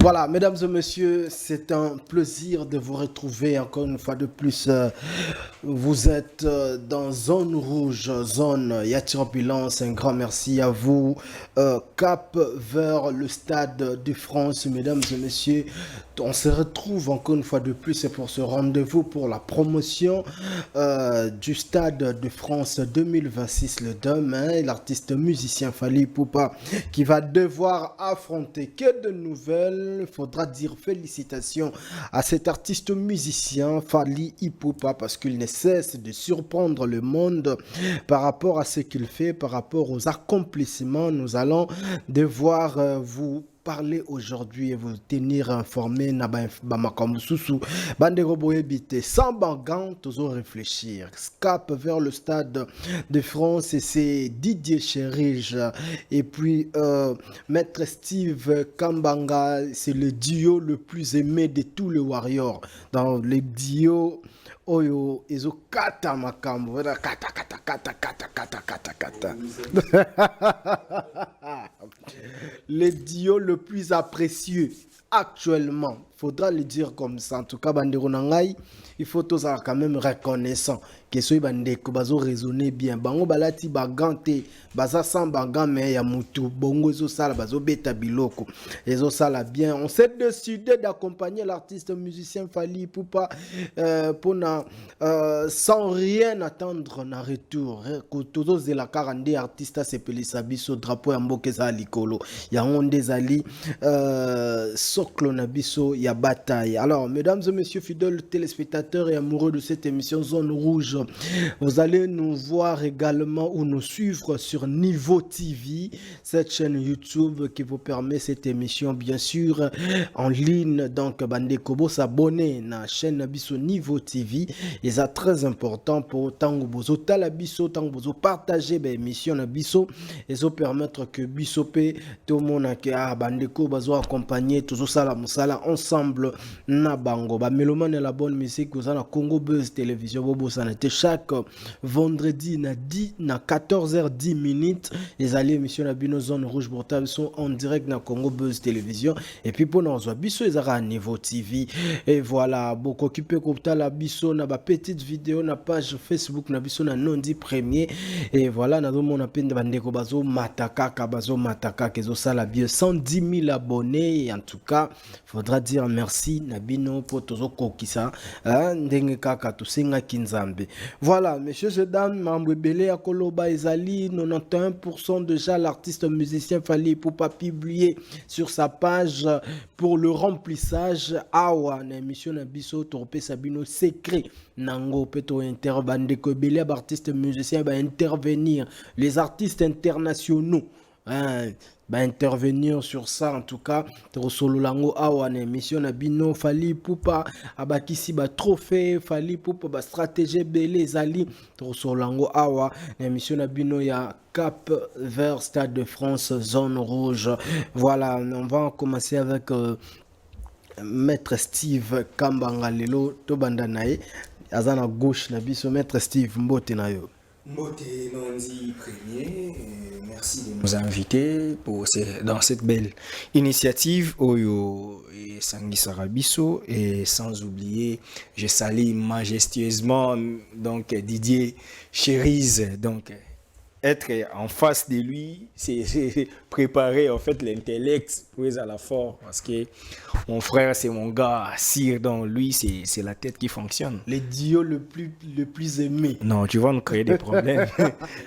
Voilà, mesdames et messieurs, c'est un plaisir de vous retrouver encore une fois de plus. Vous êtes dans zone rouge, zone Yatirampilance. Un grand merci à vous. Cap vers le stade de France, mesdames et messieurs. On se retrouve encore une fois de plus. C'est pour ce rendez-vous pour la promotion du stade de France 2026 le demain. L'artiste musicien Fally Ipupa qui va devoir affronter que de nouvelles. Il faudra dire félicitations à cet artiste musicien Fally Ipupa parce qu'il ne cesse de surprendre le monde par rapport à ce qu'il fait, par rapport aux accomplissements. Nous allons devoir vous parler aujourd'hui et vous tenir informé na makambo susu bande roboyebite sans bangan toujours réfléchir cap vers le stade de France et c'est Didier Chérige et puis Maître Steve Kambanga, c'est le duo le plus aimé de tous les Warriors dans les duos. Oyo ezo kata makambo kata kata kata kata kata kata kata le duo le plus apprécié actuellement, faudra le dire comme ça. En tout cas, bandeko nangai, il faut tous quand même reconnaissant que ce bandeko bazo raisonner bien. Bango balati bagante, baza sans bagan mais ya mutu. Bongo ezo sala bazo beta biloko. Ezo sala bien. On s'est décidé d'accompagner l'artiste musicien Fally Ipupa sans rien attendre en retour. Kotozo zela 40 artistes s'appelle Sabiso drapeau ya mboke za likolo. Ya onde zali Soklo Nabiso ya bataille. Alors, mesdames et messieurs fidèles téléspectateurs et amoureux de cette émission Zone Rouge, vous allez nous voir également ou nous suivre sur Niveau TV, cette chaîne YouTube qui vous permet cette émission bien sûr en ligne. Donc, Bandekobo s'abonner à la chaîne Nabiso Niveau TV. Et c'est très important pour Tango Bozo Talabiso, Tango Bozo partager l'émission Nabiso et ça permettre que Bisopé, tout le monde a Bandeko Bazo accompagner tout ça la musala ensemble na bango ba mélomane la bonne musique vous na Congo Buzz télévision bobo ça était chaque vendredi na 14h10 minutes les alliés émission na bino zone rouge portable sont en direct na Congo Buzz télévision et puis pour nous biso ezara à Niveau TV et voilà beaucoup occupé kopta la biso na ba petite vidéo na page Facebook na biso na Nondi premier et voilà na mon appel bandeko bazo mataka kezo sala bien 110 000 abonnés et en tout cas faudra dire merci Nabino pour tozo kokisa ndenge kaka tusenga kinzambe. Voilà messieurs et dames mambo belé akoloba ezali 91% déjà l'artiste musicien Fally Ipupa publié sur sa page pour le remplissage awa na émission na biso torpe sabino secret nango peto interbande ko belé artiste musicien va intervenir les artistes internationaux intervenir sur ça en tout cas solo lango awa na émission na bino Fally Ipupa abakisi ba trophée Fally Ipupa ba stratégie belé zali solo lango awa na émission na bino ya cap vers stade de France zone rouge. Voilà, on va commencer avec Maître Steve Kambanga lelo to banda nae azana gauche na biso Maître Steve mbote na yo. Mbote Nondi Premier, merci de nous inviter dans cette belle initiative Oyo et Sangi Sarabiso et sans oublier je salue majestueusement donc Didier Chérize donc être en face de lui, c'est préparer en fait l'intellect pour à la force parce que mon frère c'est mon gars, Sire dans lui c'est la tête qui fonctionne. Le duo le plus aimé. Non, tu vas nous créer des problèmes.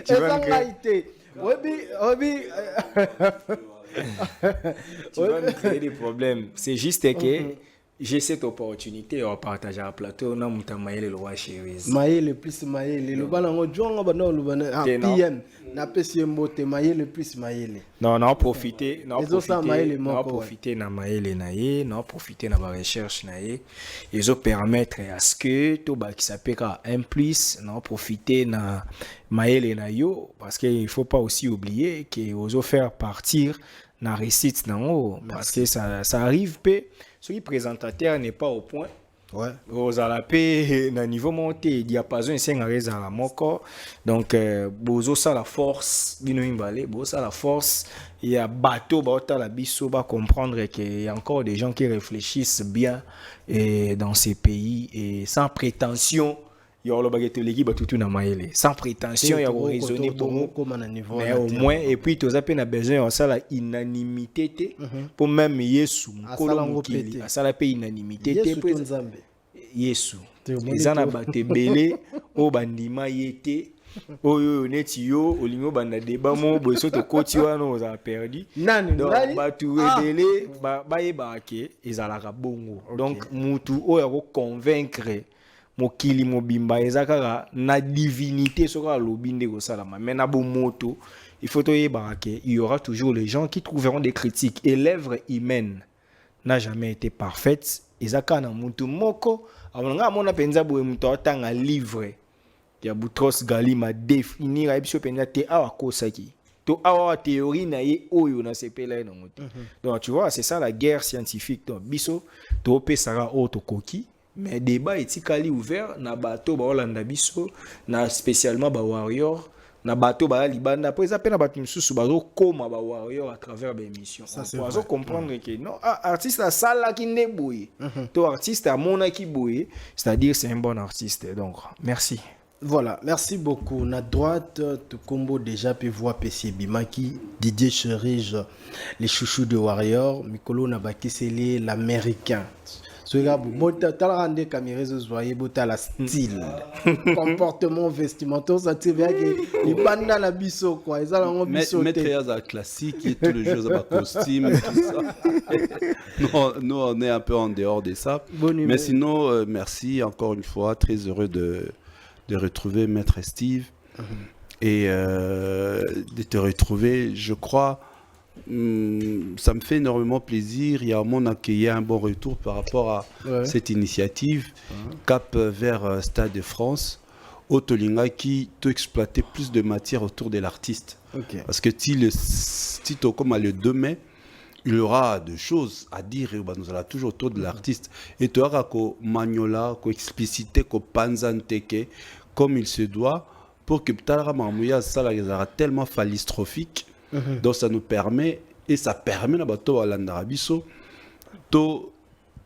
Tu vas nous créer... Tu vas nous créer des problèmes. C'est juste que j'ai cette opportunité à partager un plateau na mutamaye le roi Chérize. Maye plus maye le balango jonga bana le bana PM na pesi mbote maye le plus maye. Non, profiter na maye na ye, non profiter na ba recherche na ye. Ils ont permettre à ce que to ba qui s'appelle un plus, non profiter na maye na yo parce qu'il faut pas aussi oublier que aux faire partir na récite na haut parce que ça arrive peu. Ce présentateur n'est pas au point Ouais. Aux alapé na niveau monté diapason et à la moko donc bozo ça la force bino imbale bozo ça la force il y a bateau bota la biso ba comprendre qu'il y a encore des gens qui réfléchissent bien et dans ces pays et sans prétention il y a le baguette l'équipe tout na maele sans prétention il y a raisonner bon mais au moins et puis tous appels na besoin ça la unanimité pour même Yesu nkolo ça la paix unanimité Yesu ezana batebele o bandima yete oyo neti yo olingo banda débat mo boso to koti wana oza perdu donc batu rebele bayeba ke ezalaka bongo donc mutu oyo ko convaincre mokili mobimba ezaka na divinité soka lobinde ko salama mais na bo moto il faut to yeba ke il y aura toujours les gens qui trouveront des critiques et l'œuvre humaine n'a jamais été parfaite ezaka na mutu moko amonanga mona penza boye mutu atanga livre ya Boutros Ghali ma définir abiso penza te awa kosaki to awa théorie na ye oyo na sepela na mutu donc tu vois c'est ça la guerre scientifique donc biso to pesara auto koki mais débat etikali ouvert na bato ba Holanda biso na spécialement ba warrior na bato ba libanda po eza pena bato misusu bazo koma ba warrior à travers ba émission on peut comprendre que non artiste a sala ki ne boye to artiste a mona ki boye c'est-à-dire c'est un bon artiste donc merci. Voilà, merci beaucoup. Na droite, tu combo déjà peut voir PC Bimaki, Didier Cherige, les chouchous de Warrior, Mikolo Nabaki c'est l'américain. Ce gars, tu as rendu caméra, tu as la style, comportement vestimentaire, ça te vient que les bandes dans la bisso, quoi. Ils ont un bisso. Mettre à classique, et tous les jours, ça costume, tout ça. Nous, on est un peu en dehors de ça. Mais sinon, merci encore une fois, très heureux de retrouver Maître Steve et de te retrouver, je crois. Ça me fait énormément plaisir. Il y a un bon retour par rapport à cette initiative Cap vers Stade de France au Tolinga qui peut exploiter plus de matière autour de l'artiste. Parce que si comme le 2 mai, il y aura des choses à dire et nous allons toujours autour de l'artiste. Et tu auras qu'au magnola, qu'au explicité, qu'au panzanteke, comme il se doit, pour que Ptara Mamouya, ça sera tellement phallistrophique. Donc ça nous permet, et ça permet à bateau à l'Andarabiso, tout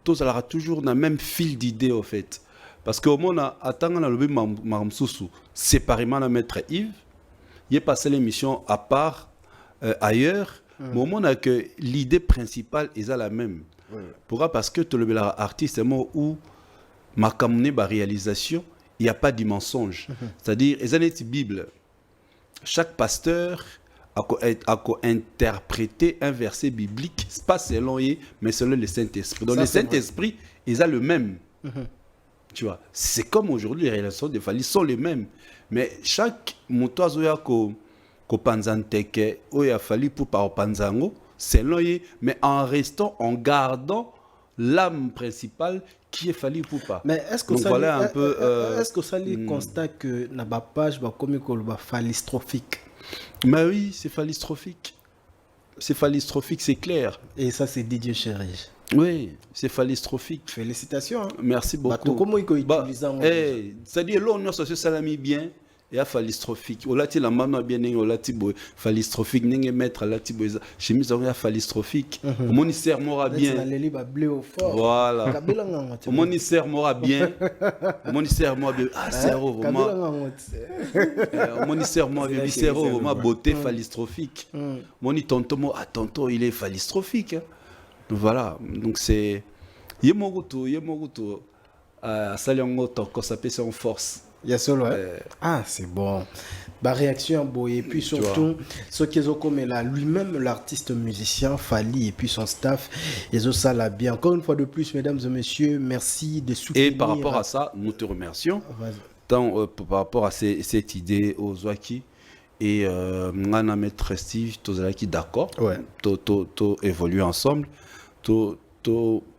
aura toujours le même fil d'idées au fait. Parce qu'au moins, attendant le lobby Maramsousou, séparément à Maître Yves, il est passé l'émission à part ailleurs, mais au moins que l'idée principale est la même. Pourquoi? Parce que tout le artiste est mort où ma réalisation, il n'y a pas de mensonge. C'est-à-dire, les années de Bible, chaque pasteur a interprété un verset biblique, pas selon lui, mais selon le Saint-Esprit. Donc le Saint-Esprit, ils ont le même. Tu vois, c'est comme aujourd'hui, les réalisations de Fali sont les mêmes. Mais chaque motoise ko panzanteke, il a fallu pour par panzango, selon lui, mais en gardant l'âme principale qui est fallu pour pas. Mais est-ce que ça voilà un peu est-ce que ça lui constate que na ba page ba comme ko ba phallistrophique? Mais oui, c'est phallistrophique. C'est phallistrophique, c'est clair. Et ça, c'est Didier Cherige. Oui, c'est phallistrophique. Félicitations. Hein. Merci beaucoup. Comment il utilise c'est-à-dire, là, on a ce salami bien et à phallistrophique. On a la main bien, on a phallistrophique, on a mettre à la tiboisa. Chemise, on a phallistrophique. Au ministère m'aura bien. Voilà. Au ministère m'aura bien. Au ministère m'aura bien. Ah, c'est vraiment. Au ministère m'aura bien. C'est vraiment beauté phallistrophique. Mon tonton, ah, tonton, il est phallistrophique. Voilà. Donc c'est. Yemoruto. Saliongo, quand ça peut en force. Il y a solo, ah, c'est bon. Bah, réaction beau. Et puis surtout, ce qu'ils ont comme là, lui-même, l'artiste musicien, Fali, et puis son staff, ils ont ça là bien. Encore une fois de plus, mesdames et messieurs, merci de soutenir. Et par rapport à ça, nous te remercions. Tant par rapport à cette idée aux Zouaki et Ngana Maître Steve, tous qui d'accord, tout évoluer ensemble, tout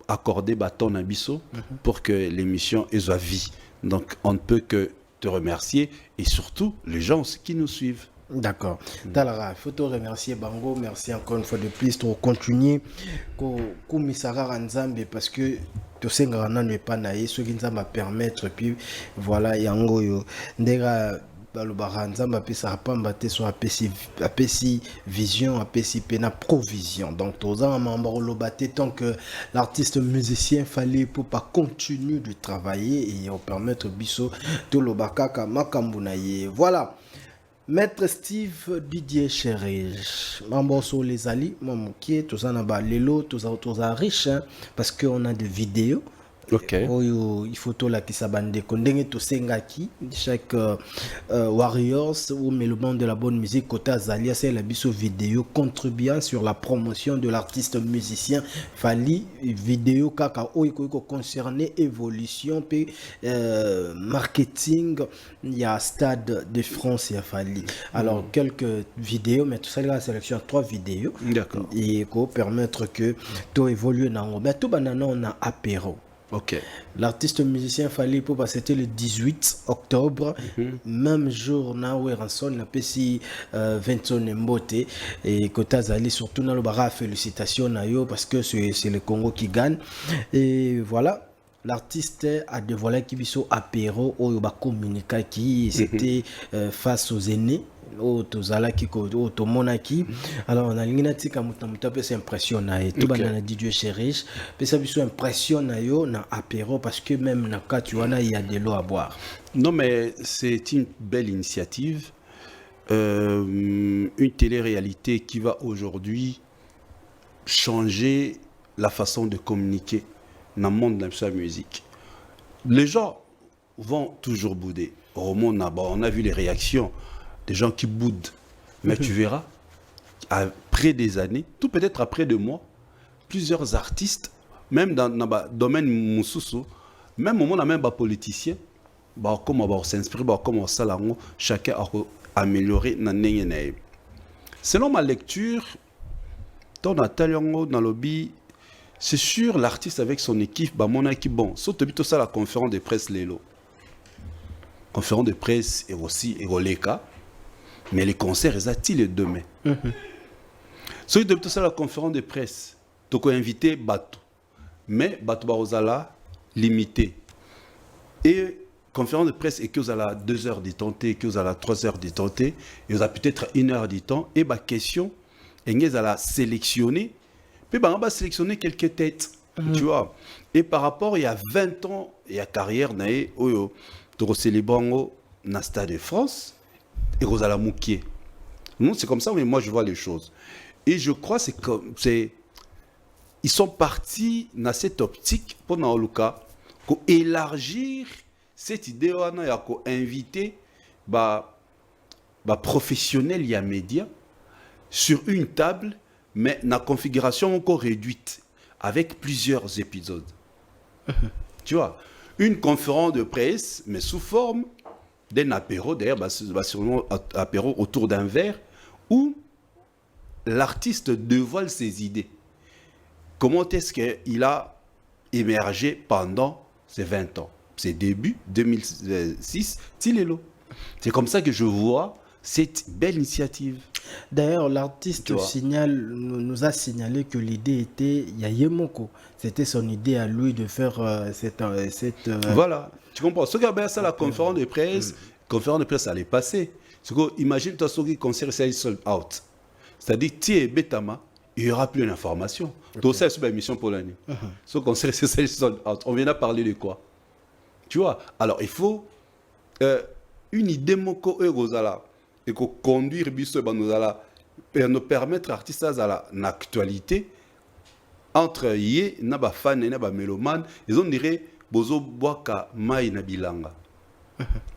accorder bâton à Bisso pour que l'émission ait vie. Donc, on ne peut que te remercier et surtout les gens qui nous suivent. D'accord. Talara, il faut te remercier Bango, merci encore une fois de plus pour continuer comme Misara Nzambe parce que to senga na ne pas naïe ce qui nous va permettre puis voilà yango yo ndega balobara Nzambe apesa pamba te so apesi vision apesi pena provision donc toza mamba lobate tant que l'artiste musicien fallait pour pas continuer de travailler et permettre biso to lobakaka makambu na ye voilà. Maître Steve Didier Chérige, Mambo sur les alliés, Mamouki, tout ça n'a pas l'élo, tout ça riche, hein, parce qu'on a des vidéos. Ok. Il faut tout là qui s'abande. Kondenge to sengaki, chaque Warriors ou mais le monde de la bonne musique côté Azalia, c'est la biso vidéo contribuant sur la promotion de l'artiste musicien Fally vidéo kaka oiko concerné évolution puis marketing il y a Stade de France et Fally. Alors quelques vidéos mais tout ça la sélection 3 vidéos. D'accord. Et pour permettre que tout évolue dans mais tout banana on a apéro. Ok. L'artiste musicien Fally Ipupa c'était le 18 octobre, même jour na Ranson la PC Vincent Mbote et Kotazali surtout dans le bara félicitations na yo parce que c'est le Congo qui gagne et voilà. L'artiste a dévoilé qu'il biso apéro au communiqué qui c'était face aux aînés au tozalaki au tomonaki alors on a linginati kamuta pe c'est impressionnant tout banana Didier Chérige pe ça biso impressionnant yo na apéro parce que même na cas tu vois il y a de l'eau à boire. Non mais c'est une belle initiative, une télé-réalité qui va aujourd'hui changer la façon de communiquer dans le monde de la musique. Les gens vont toujours bouder. On a vu les réactions des gens qui boudent. Mais tu verras, après des années, tout peut-être après 2 mois, plusieurs artistes, même dans le domaine Moussoussou, même au moment même des politiciens, comment on s'inspire, comment on s'alangue, chacun a amélioré. Selon ma lecture, dans le lobby, c'est sûr l'artiste avec son équipe, bon, surtout ça la conférence de presse Lelo. Conférence de presse et aussi Eroleka. Mais les concerts, ils les demain. So, depuis tout ça, la conférence de presse, tu as invité Bato. Mais Bato Barozala, limité. Et conférence de presse, et que vous avez 2 heures de temps, et que vous avez 3 heures de temps, et vous avez peut-être 1 heure de temps, et ma question, et vous allez sélectionner, puis on va sélectionner quelques têtes. Tu vois. Et par rapport, il y a 20 ans, il y a carrière, tu as célébré dans le Stade de France, et Rosala Moukier. C'est comme ça, mais moi je vois les choses. Et je crois que ils sont partis dans cette optique pour élargir cette idée, pour inviter les professionnels et les médias sur une table, mais dans configuration encore réduite, avec plusieurs épisodes. Tu vois, une conférence de presse, mais sous forme d'un apéro, d'ailleurs, sûrement apéro autour d'un verre, où l'artiste dévoile ses idées. Comment est-ce qu'il a émergé pendant ces 20 ans, ses débuts, 2006, Tilelo. C'est comme ça que je vois cette belle initiative. D'ailleurs, l'artiste nous a signalé que l'idée était Yayemoko. C'était son idée à lui de faire cette Voilà, tu comprends. Ce qui a bien ça, la conférence de presse, allait passer. Imagine-toi ce qui concerne sold out. C'est-à-dire, tu es Betama, il n'y aura plus d'informations. Tout ça, c'est une émission pour l'année. Ce qui concerne sold out, on vient à parler de quoi? Tu vois. Alors, il faut une idée moko Rosala. Et qu'on conduire biso banozala pour nous permettre artistes à l'actualité entre yé naba fan et naba mélomane ils ont dirait bozo boaka mai na bilanga.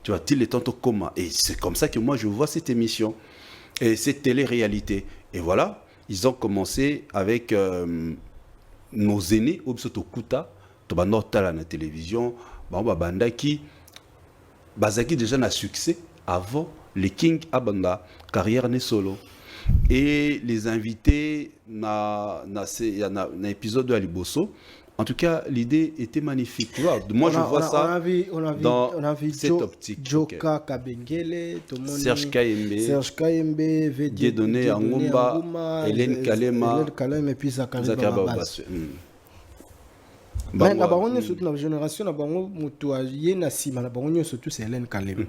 Tu vois, il est tantôt comment, et c'est comme ça que moi je vois cette émission et cette télé-réalité. Et voilà, ils ont commencé avec nos aînés au biso tokuta to banota la télévision bandaki bazaki déjà na succès avant les King Abanda, carrière né solo. Et les invités, dans l'épisode de Aliboso, En tout cas, l'idée était magnifique. Tu vois, moi, je vois ça dans cette optique. Joka Kabengele, Serge Kayembe, Dieudonné Angomba, Hélène Kalema, et puis Zakari Babas. Mais la baronne surtout la génération la baronne mutua yena sima la baronne surtout c'est Hélène Kalema.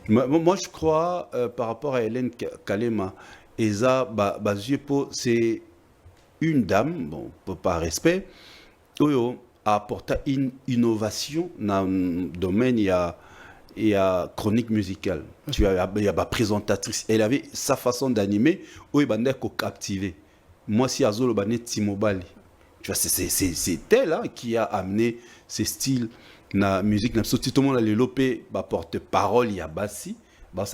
Moi je crois par rapport à Hélène Kalema, Eza c'est une dame, bon par respect, a apporté une innovation dans le domaine il y a chronique musicale. Il y a ma présentatrice, elle avait sa façon d'animer, où il bandait ko captiver. Moi si Azolo bané Timobali. Tu vois, c'est elle hein, qui a amené ce style na musique. Tout le monde a développé porte-parole, il y a Bassi. Donc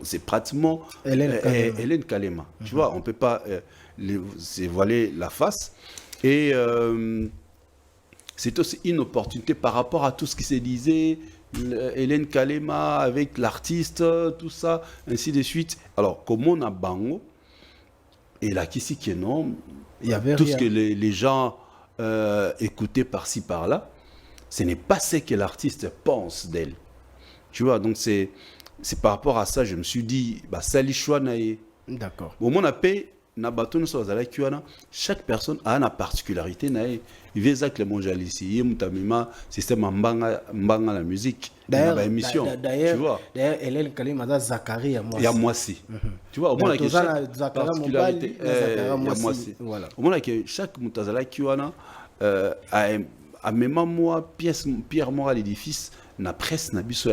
c'est pratiquement Hélène Kalema. Tu vois, on ne peut pas se voiler la face. Et c'est aussi une opportunité par rapport à tout ce qui se disait. Hélène Kalema avec l'artiste, tout ça, ainsi de suite. Alors, comment on a Bango et là, qui est non, il y avait tout rien. Ce que les gens écoutaient par-ci, par-là, ce n'est pas ce que l'artiste pense d'elle. Tu vois, donc c'est par rapport à ça, je me suis dit, Sali Chouanaye. D'accord. Au moment où chaque personne a une particularité. Il veut que les mondialistes, il y a un système en la musique. D'ailleurs, Hélène Kalema Zakari, il y a moi aussi. Tu vois, au moins que chaque particularité, il y a moi aussi. Au moins que chaque mutazala kiwana a même moi pierre morale l'édifice na presse na biso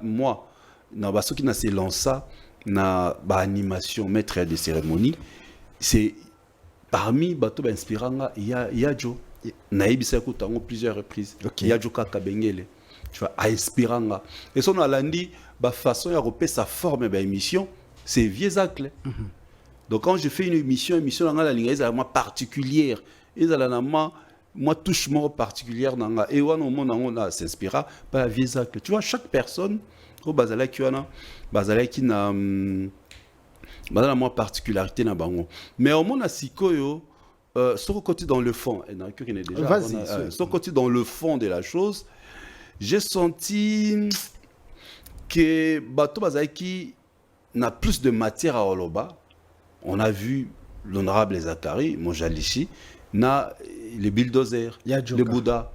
moi na baso qui na se lança na animation maître de cérémonie. C'est parmi bato inspirant il y a Joe naibisa ko tango plusieurs reprises il y a Joka Kabengele tu vois inspirant et son alandi ba façon ya repérer sa forme ba émission c'est vieux acles. Donc quand je fais une émission dans la ligne est particulière et dans moi touche moi particulière dans et on s'inspira par la vieux acles. Tu vois chaque personne au bazala qui na la moi particularité na bango mais au monde a sikoyo son côté dans le fond son côté dans le fond de la chose j'ai senti que bato bazaki n'a plus de matière à oloba. On a vu l'honorable Zakari Monjalishi na les bulldozers le Bouddha.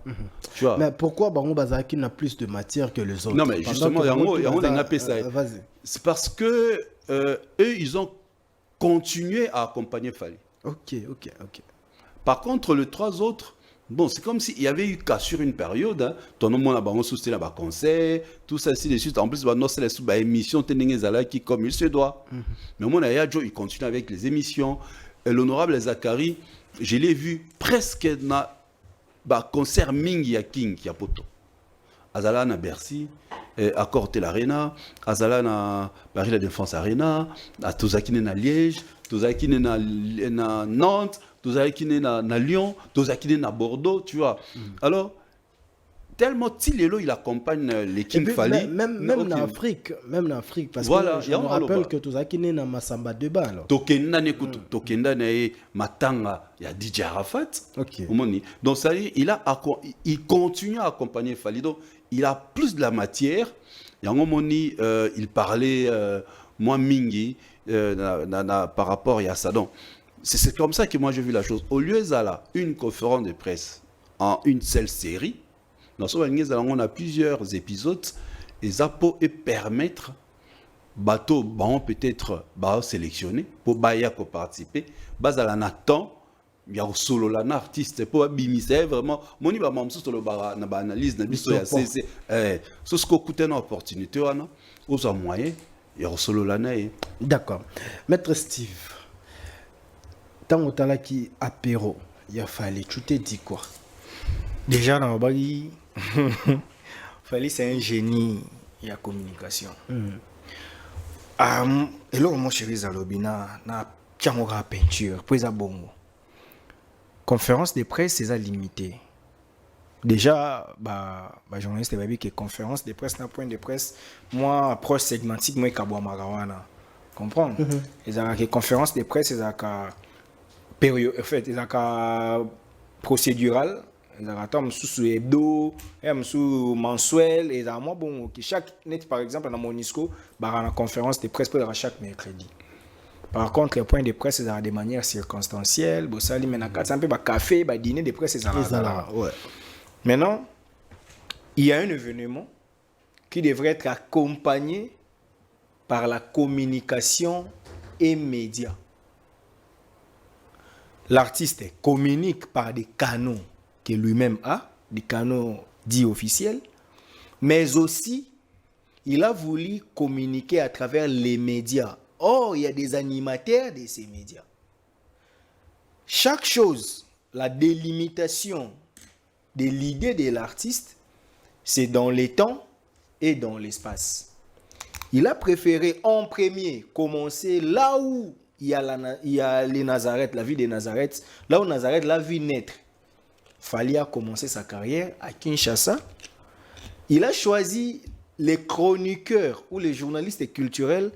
Tu vois mais pourquoi Bango Bazaki n'a plus de matière que les autres? Non mais justement c'est parce que eux, ils ont continué à accompagner Fally. Ok. Par contre, les trois autres, bon, c'est comme s'il y avait eu qu'à sur une période, hein, ton nom a soutenu un concert, tout ça, ainsi de suite. En plus, c'est les émissions qui comme il se doit. Mais moi, il continue avec les émissions. L'honorable Zakari, je l'ai vu presque dans le concert Mingi ya King qui a poto. Azala na Bercy, à Cortel Arena, Azala na Paris La Défense Arena, à Tozakine na Liège, Tozakine na Nantes, Tozakine na Lyon, Tozakine na Bordeaux, tu vois. Alors, tellement Tilelo il accompagne l'équipe Fally. Même en Afrique, parce voilà, que je me rappelle que Tozakine na Massamba Deba alors. Tokenda Tokenda na Matanga, il y a DJ Arafat. OK. Donc ça il continue à accompagner Fally. Donc il a plus de la matière. Il parlait moins mingi par rapport à ça. Donc c'est comme ça que moi j'ai vu la chose. Au lieu d'ala une conférence de presse en une seule série, on a plusieurs épisodes et ça peut permettre bateau peut-être sélectionner pour participer. Bazala Nathan il y a solo la artiste pour bimiser vraiment moni ba mamsu solo ba na analyse na biso ya c'est ce qu'on coûte une opportunité wana aux moyens il y a solo la na. D'accord. Maître Steve, tant au qui apéro il a fallu tu t'es dit quoi? Déjà dans Bali Fally c'est un génie de la communication. Et là mon chéri Zalobina na tiamora peinture pour ça bongo. Conférence de presse, c'est ça limité. Déjà, journaliste va dire que conférence de presse, un point de presse, moi, approche segmentique, moi, Kabwa Marawana. Comprendre? Et ça, que conférence de presse, c'est ça, période, en fait, c'est ça, procédural, sous hebdo, sous mensuel, et moi, bon, chaque net, par exemple, dans mon ISCO, bah, en conférence de presse pour chaque mercredi. Par contre, les points de presse, c'est de manière circonstancielle. Bon, ça, c'est un peu café, dîner de presse, c'est ça. Maintenant, il y a un événement qui devrait être accompagné par la communication et médias. L'artiste communique par des canaux que lui-même a, des canaux dits officiels, mais aussi, il a voulu communiquer à travers les médias. Or, il y a des animateurs de ces médias. Chaque chose, la délimitation de l'idée de l'artiste, c'est dans les temps et dans l'espace. Il a préféré en premier commencer là où il y a les Nazareth, la vie de Nazareth, là où Nazareth l'a vu naître. Fally a commencé sa carrière à Kinshasa. Il a choisi les chroniqueurs ou les journalistes culturels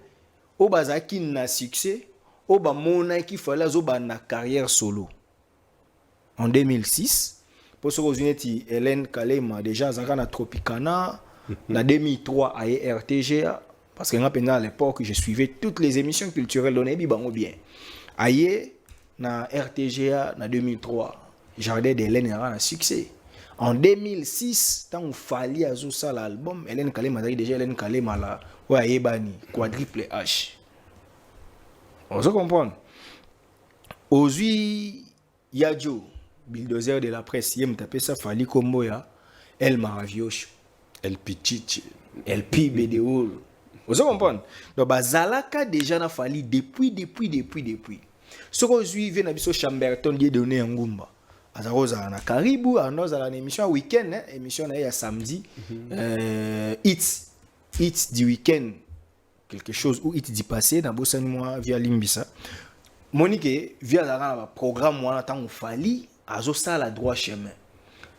au bazaki na succès, au ba mona qui fallait zoba na carrière solo. En 2006, pour ce que Hélène Kalema déjà na Tropicana, en 2003 à RTGA, parce que à l'époque je suivais toutes les émissions culturelles données bien. Aye na RTGA en 2003. Jardin d'Hélène a succès. En 2006, quand il fallait à l'album, Hélène Kalema a déjà Hélène Kalema là, ouais, Ebani, quadruple H. On se comprend. Aujourd'hui, Yadjo, bulldozer de la presse, il m'a tapé ça, Fally Komboya, El Maravioche, El Pichichi, El Pibedeo. On se comprend. Donc, Zalaka déjà n'a fallu depuis. Ce qu'aujourd'hui, vient à Bisso Chamberton, il est donné en Goumba. Azaroza na Caribou, anoz à l'émission week-end, émission na samedi, Hits du week-end, quelque chose où Hits du passé, dans Bossan moi via Limbisa. Monique via la programme moi tant on Fally, azo ça la droit chemin.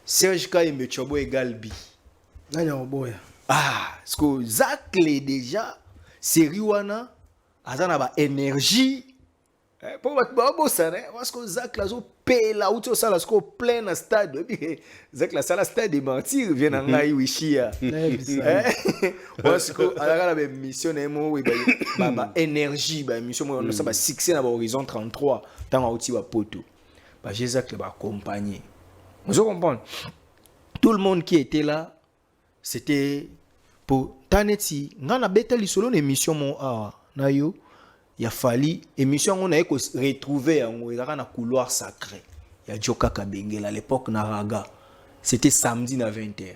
Serge Ka et Mechobo égal bi. Ce que Zach les déjà, série wana, azana ba énergie. Pour bossan, parce que Zach la zo pela ou ça la sko plein stade Zach la sala stade de mentir vient en ngai wishia parce que ala la mission mo ba énergie ba mission mo ça ba succès na ba horizon 33 tant outi ba poto ba Zach ba accompagner vous comprenez tout le monde qui était là c'était pour Taneti ngana betali solo émission mo na yo. Il a fallu émission on a retrouvé en couloir sacré. Il y a Joka Kabengela à l'époque Naraga. C'était samedi à 20h.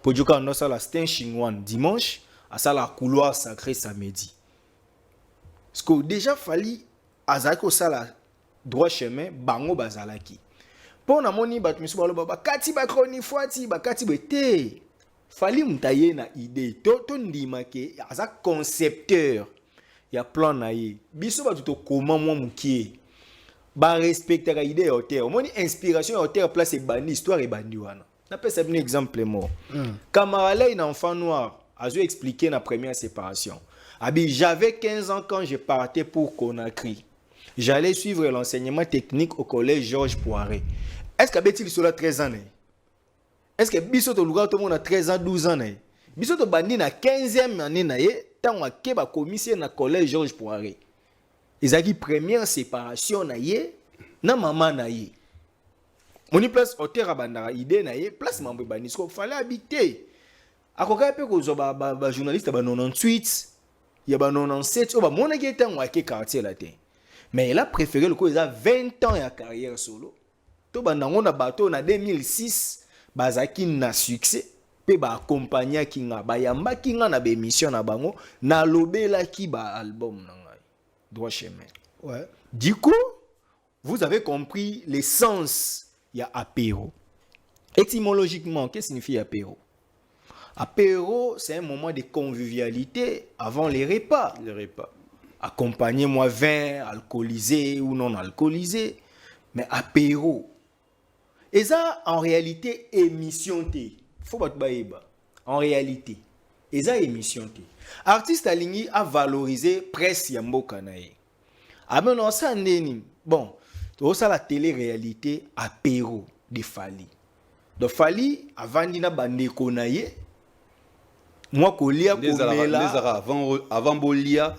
Pour Joka on a ça la Sten Chingwan dimanche, à ça la couloir sacré samedi. Parce que déjà fallu azako ça la droit chemin bango bazalaki. Pour na moni bat misu balo baba kati ba chronique foati ba kati bete. Fallu mtaye na idée. To ndima ke aza concepteur. Il y a plan naïe. Biso ba tout comment moi mukie. Ba respecter la idée hauteur. Mon inspiration hauteur place et bandi histoire et bandi wana. Na peut ça un exemple mort. Camarade un enfant noir a dû expliquer la première séparation. Abi j'avais 15 ans quand je partais pour Conakry. J'allais suivre l'enseignement technique au collège Georges Poiré. Est-ce que Betty sur 13 ans? Est-ce que biso to lugar tout le monde a 13 ans 12 ans? Biso to bandi na 15e année naïe. Tant à Keba commissaire na collège Georges Poiré. Ils ont dit première séparation na yé, na maman na yé. Moni place hôtel abandara idée na yé, place mambo banisko fallait habiter. A koka pe ko zo ba journaliste ba 98, il y a ba 97, o ba mona ki était en quartier là té. Mais il a préféré le coup il a 20 ans en carrière solo. To ba nango na bateau na 2006, bazaki na succès. Ba accompagner kinga ba yamba kinga na be mission na bango na lobela ki ba album na ngai droit chemin. Ouais. Du coup, vous avez compris l'essence il y a apéro. Étymologiquement, qu'est-ce que signifie apéro? Apéro, c'est un moment de convivialité avant les repas. Les repas. Accompagnez-moi vin alcoolisé ou non alcoolisé, mais apéro. Et ça en réalité émission T. Faut pas en réalité et ça émission artiste aligné a valorisé presse ya mboka na ye. Ah mais non ça neni bon to ça la télé-réalité apéro de Fali. Donc Fali avant dina bandeko na ye moi kolia komela avant bolia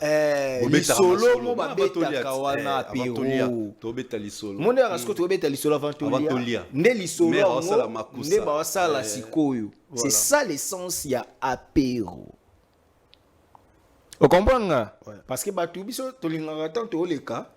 solo mo babeta kawana apéro to beta li solo monde arasko to beta li solo avant tolia nde li solo nde ba sala sikoyo c'est ça l'essence ya apéro. Vous comprenez? Parce que batu biso tolingaka tant to le cas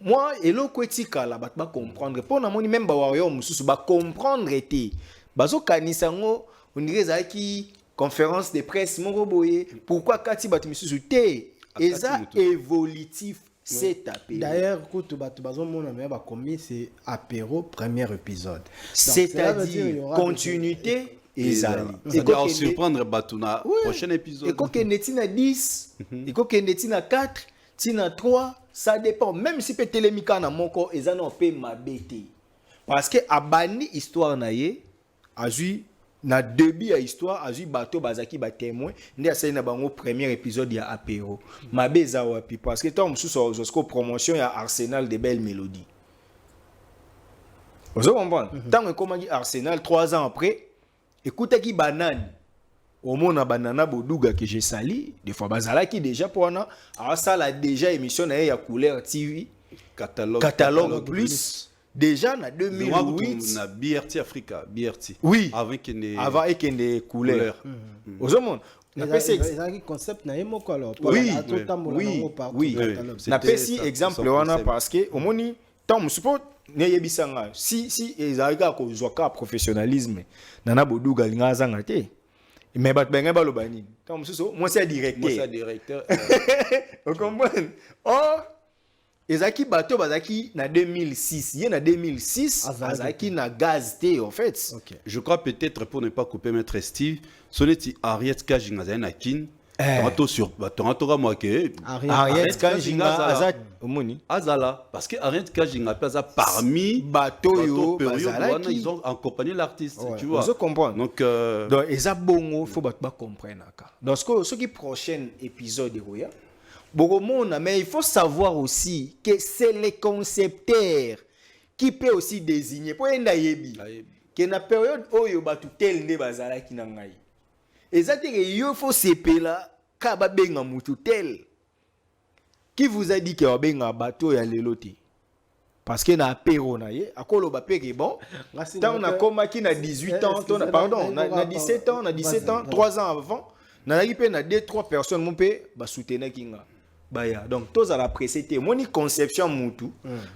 moi eloko etika la bat ba comprendre pour na moni même ba wayo mususu ba comprendre té bazo kanisa ngo on dirait ça qui conférence de presse moko boye pourquoi kati batu mususu té eza évolutif c'est apéro. D'ailleurs kutu batu bazo mona mais ba commis c'est apéro premier épisode, c'est-à-dire continuité ezali c'est-à-dire surprendre batuna prochain épisode et quand netina 10 et quand netina 4 tina 3 ça dépend même si peut télémika na moko ezana pe mabete parce que abani histoire na ye azui na début ya histoire azui bato bazaki ba témoin ndi asali na bango premier épisode ya apéro mabeza wapi parce que tant mususu zosko promotion ya Arsenal de belles mélodies vous comprenez tant comme Arsenal 3 ans après écoutez qui banane au monde a banana boduga que j'ai sali des fois bazala qui déjà pour na ça la déjà émission na ya couleur TV catalogue plus déjà na 2008 na BRT Africa BRT oui avant qu'il ne couleur au monde na pesi concept na yemoko alors oui na pesi exemple wana parce que au moni tant musupo neyebisanga si ezalika ko zoka professionnalisme nana boduga linga zanga te mais bat benga baloba nini tant mususo moi c'est directeur vous comprenez ezaki bato bazaki na 2006 yé na 2006 azaki na gaz té en fait je crois peut-être pour ne pas couper maître Steve soneti Ariet Kajinga na kin Toronto sur Toronto moi que Ariet Kajinga azat omoni azala parce que Ariet Kajinga pesa parmi bato yo période ils ont accompagné l'artiste tu vois vous comprenez donc eza bongo faut ba comprendre ka donc ce qui prochain épisode roya Boromona, mais il faut savoir aussi que c'est les concepteurs qui peuvent aussi désigner. Pour une ayebi, que na période où il y a tout tel ne bazala qui n'a ngai. Et ça dire il faut s'épeler là, kaba benga mutu tel. Qui vous a dit qu'il y a benga bateau ya leloti? Parce que na apéro na ye, akolo ba peke bon. Tant on a comme qui na 18 ans, pardon, na 17 ans, 3 ans avant, na ngi pe na 2-3 personnes mon pe ba soutenir kinga. Baya donc tous à la précédé moni conception mutu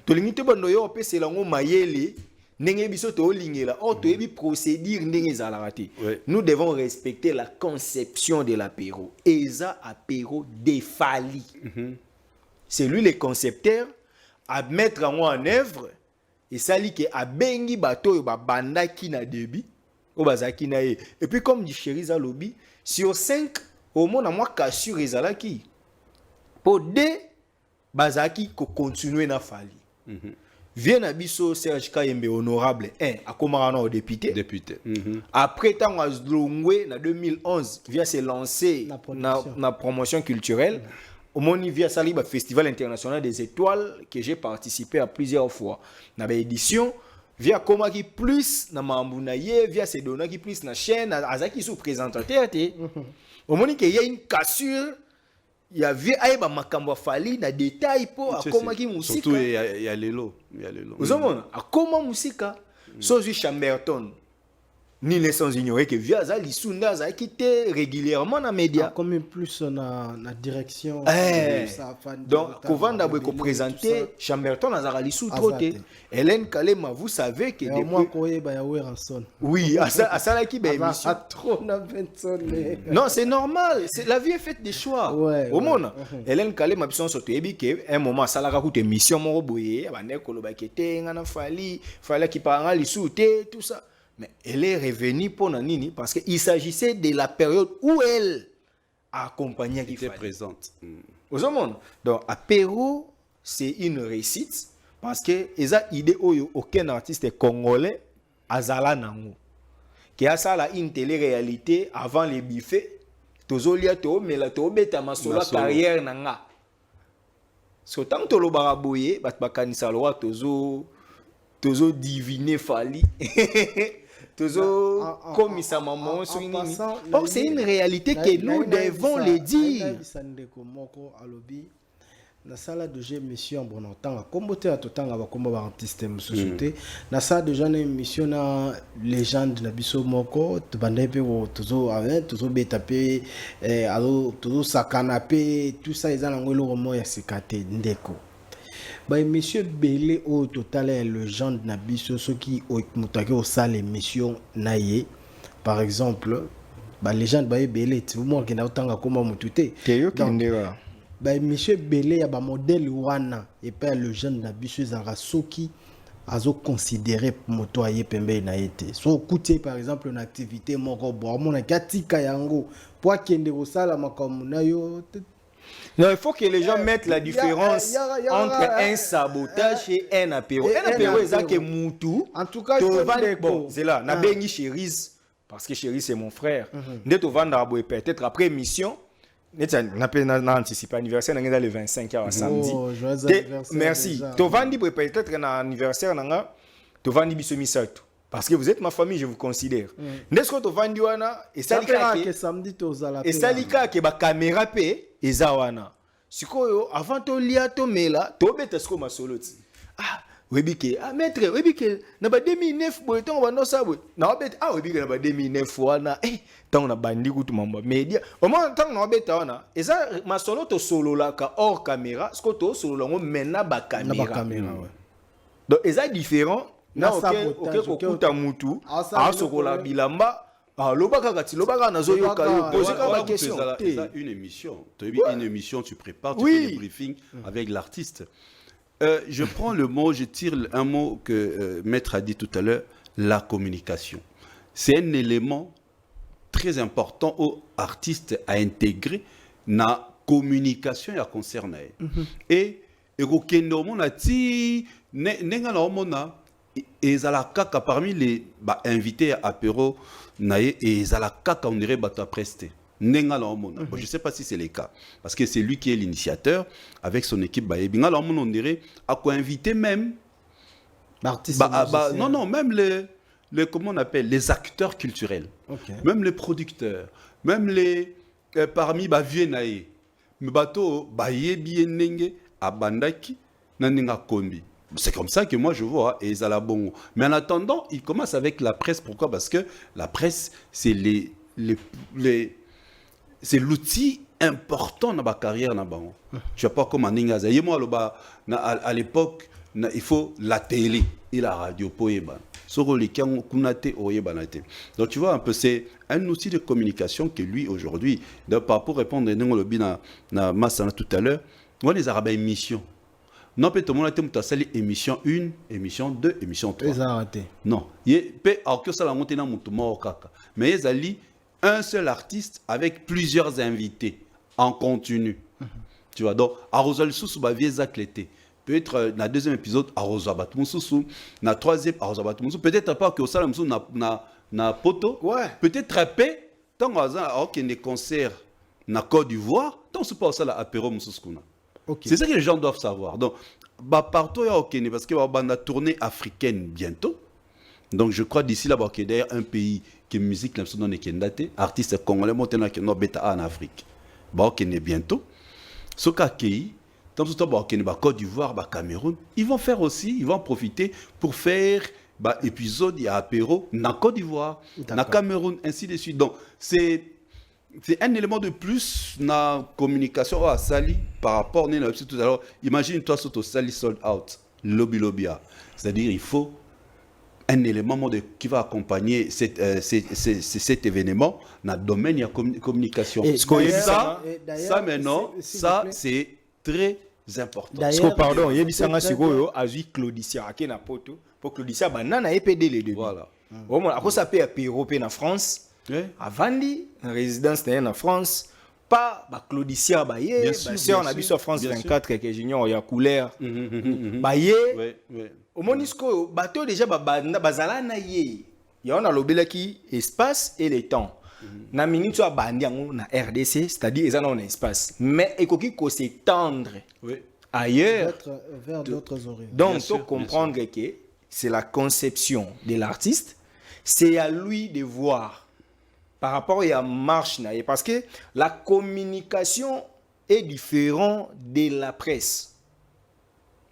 to limite bondo yo pe c'est lango mayele ndenge biso to lingela to yebi procédure ndenge za raté nous devons respecter la conception de l'apéro eza apéro de Fali c'est lui le concepteur à mettre en œuvre et ça li que a bengi bato yo ba banda ki na début o bazaki na et puis comme dit Chériza Lobby sur 5 au monde à moi cassure ezalaki pour deux bazaki ko continuer na Fali vient na biso Serge Kayembe honorable a commencé au député après tant à Zlongwe na 2011 vient se lancer na promotion culturelle au moni via saliba festival international des étoiles que j'ai participé à plusieurs fois na édition via comment qui plus na mambuna ye via se dona qui plus na chaîne azaki sous présentateur au moni que y a une cassure il y avait aïba makambo Fali na détail pour akoma ki musika surtout il y a lelo vous avez akoma musika sozu Chamberton ni les sans ignorer que via za lisunda za quitté régulièrement na média comme plus na direction donc kovanda bwe ko présenter Chamberton azara lisu troté Hélène Kalema vous savez que depuis moi koyeba ya Weranson oui asala ki ba émission trop na Benson non c'est normal c'est la vie est faite des choix au monde Hélène Kalema biso so toyebi que un moment asala ka kuté émission moko boye bande ko loba kete ngana Fali ki paranga lisu té tout ça. Mais elle est revenue pour Nanini parce qu'il s'agissait de la période où elle a accompagné qui était présente. Aux hommes. Donc, apéro, c'est une réussite parce que ils a idée où aucun artiste congolais azala nango. Qui a ça là une télé-réalité avant les buffets. Tozolia to mais la to beta masola carrière nanga. so tant to lo baraboye bat bakanisa lo tozo diviner fali tozo komisa maman so nini. Or c'est une réalité que nous devons le dire. Na sala de jeu mission bon temps comme bote à totanga ba komba ba artiste mususuté na sala de jeu émission na légende na biso moko to bandepe wo tozo avec tozo betape alo tozo sakanape tout ça ils ont ngolo romo ya sikate ndeko ba émission belé au total légende na biso soki o mutake au sala émission na ye par exemple ba légende ba belé tu mo ki na totanga komba mutute teyo kendera bah monsieur Belé ya ba modèle wana et pas le jeune na biso zanga soki azo considérer moto aye pembe na été so coûter par exemple une activité moko bo mona katika yango pour kende ko sala makamuna na yo. Non, il faut que les gens mettent la différence entre un sabotage et un apéro. Un apéro c'est que mutu en tout cas bon c'est là na bengi Cherise parce que Cherise c'est mon frère nde to vendre abo peut-être après mission. On anticipe l'anniversaire le 25 samedi. Merci. Tu vas peut-être un anniversaire, tu vas dire parce que vous êtes ma famille, je vous considère. N'est-ce que tu vas dire et ça que la caméra paie et zawana. Avant de lire to mela, tu bête ce que ma solo. Ah, webike maître webike na ba 2009 boy ton ba no sabwe na bet webike na ba 2009 wana tant na bandi kutu mamba media au moins tant na beta wana eza masolo to solo la ka hors caméra ce que to solo la ngo mena ba caméra donc eza différent na OK kuta mutu sokola bilamba lobaka kati lobaka nazo yoka yo poser la question une émission tu prépares tu fais le briefing avec l'artiste. Je prends le mot, je tire un mot que Maître a dit tout à l'heure, la communication. C'est un élément très important aux artistes à intégrer dans la communication et à concerner. Et parmi les invités à apéro, et on dirait prester. Je ne sais pas si c'est le cas. Parce que c'est lui qui est l'initiateur avec son équipe. On dirait à quoi inviter même même comment on appelle les acteurs culturels. Même les producteurs. Même les parmi vieux naïe. Mais bateau bien à bandaki naninga kombi. C'est comme ça que moi je vois et ça la bon. Mais en attendant, il commence avec la presse. Pourquoi? Parce que la presse, c'est c'est l'outil important dans ma carrière. Je ne sais pas comment Ningaza. À l'époque, il faut la télé et la radio pour y donc tu vois un peu, c'est un outil de communication que lui aujourd'hui, pour répondre à Massana tout à l'heure, on les arabes émission. Non, peut-être mon émission 1, émission 2, émission 3. Non, mais ils allaient un seul artiste avec plusieurs invités en continu. Tu vois, donc, Arosal Soussou peut-être dans le deuxième épisode, Arosal Batmoussou, dans le troisième, Arosal Batmoussou, peut-être pas que Osala Moussou na poto, peut-être après, tant qu'il y a des concerts na Côte d'Ivoire, tant que pas Osala apéro Moussou. C'est ça que les gens doivent savoir. Donc, partout, il y a Kenya parce qu'il y a une tournée africaine bientôt. Donc, je crois d'ici là, il y a d'ailleurs un pays qui est musique, artiste congolais, maintenant qui est en Afrique. Kenya bientôt. Ce cas qui dans tout temps, Côte d'Ivoire, Cameroun, ils vont faire aussi, ils vont profiter pour faire épisode, il y a apéro, dans Côte d'Ivoire, dans Cameroun, ainsi de suite. Donc, c'est un élément de plus dans la communication à Sali par rapport à tout à l'heure. Imagine-toi sur Sali sold out, lobby. C'est-à-dire il faut un élément qui va accompagner cet événement dans le domaine de la communication. Ça maintenant, ça c'est très important. Pardon, il y a des Claudicia qui na poto pour Claudicia banana EPD les deux. Voilà. À cause ça peut apéro en France. Avant la résidence en France, pas Claudicia Baye, on a vu sur France 24 que junior il y a couleur. Baye. Au monisco bateau déjà bazala na ye. Il y a on a l'obélaki espace et le temps. Na minute soit bandi na RDC, c'est-à-dire ils en ont un espace. Mais il faut s'étendre ailleurs vers d'autres horizons. donc il faut comprendre que c'est la conception de l'artiste, c'est à lui de voir par rapport à la marche parce que la communication est différente de la presse.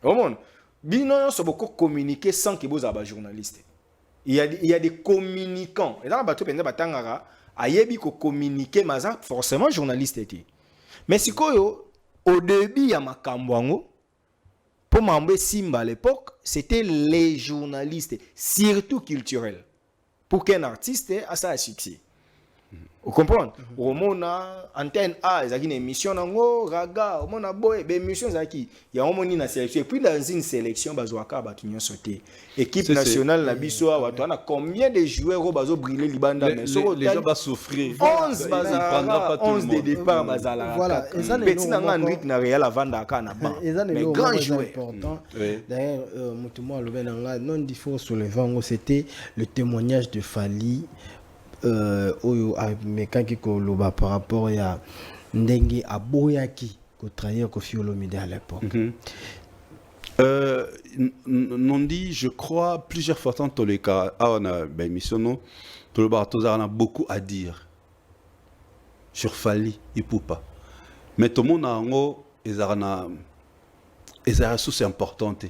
Au monde, bino so beaucoup communiquer sans que vous avez journaliste. Il y a des communicants. Et dans la bateau, batangara, ayebi ko communiquer, mais forcément journaliste était. Mais si au début il y a makambo pour m'embêter Simba à l'époque, c'était les journalistes, surtout culturels, pour qu'un artiste ait ça succès. Vous comprenez? Au mona antenne A, il y a une émission nango raga, au mona boy, ben émission zaki, il y a une sélection. Et puis dans une sélection, bazouaka batunyo sauté. Équipe nationale la biso a on a combien de joueurs au bazo briller libanda mais les gens vont souffrir. 11 bazara, 11 de départ bazala. Voilà, et ça petit nanga Henrik na Real vanda kana ba. Mais grand joueur important. D'ailleurs, mutumo alobe nanga non difo sur le vent, c'était le témoignage de Fally oyo amekaki koloba par rapport ya ndenge aboyaki kotrahir Koffi Olomide à l'époque. Non dit, je crois plusieurs fois dans tous les cas, on a ben mission non, on a beaucoup à dire sur Fally et Poupa. Mais tout le monde a un mot, ils ont une source importante.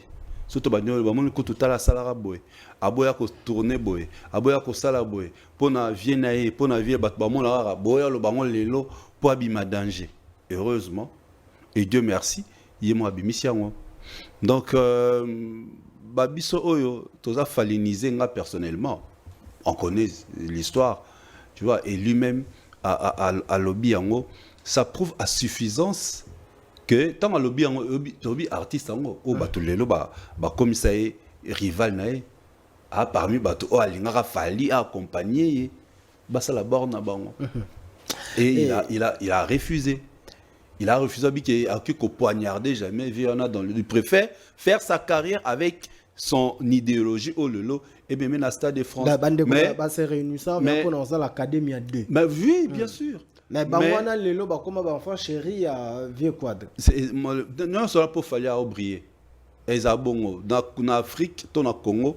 Surtout le monde qui tout à la salle boy, aboya ko tourner boy, aboya ko sala boy, pour na vie nae, pour na vie bat bamon la boya le bamon lelo pour abima danger. Heureusement et Dieu merci, yemo abimisi yango. Donc babiso oyo toza faliniser nga personnellement. On connaît l'histoire, tu vois, et lui-même à lobby yango, ça prouve à suffisance que tant que lobby artiste au batulelo ba comme ça est rival nae a parmi bato o alingaka Fally a accompagner ba ça la borne na bango et il a refusé. Il a refusé qu'il poignarder jamais vu on a dans il préfère faire sa carrière avec son idéologie au lolo et bien la Stade de France. La bande de se réunir ça mais pour l'académie à 2. Mais oui, bien sûr. Mais bangwana lelo ba comme enfant chéri à vieux quadre. Non cela pour Fally à briller. Ezabongo dans Afrique, ton Congo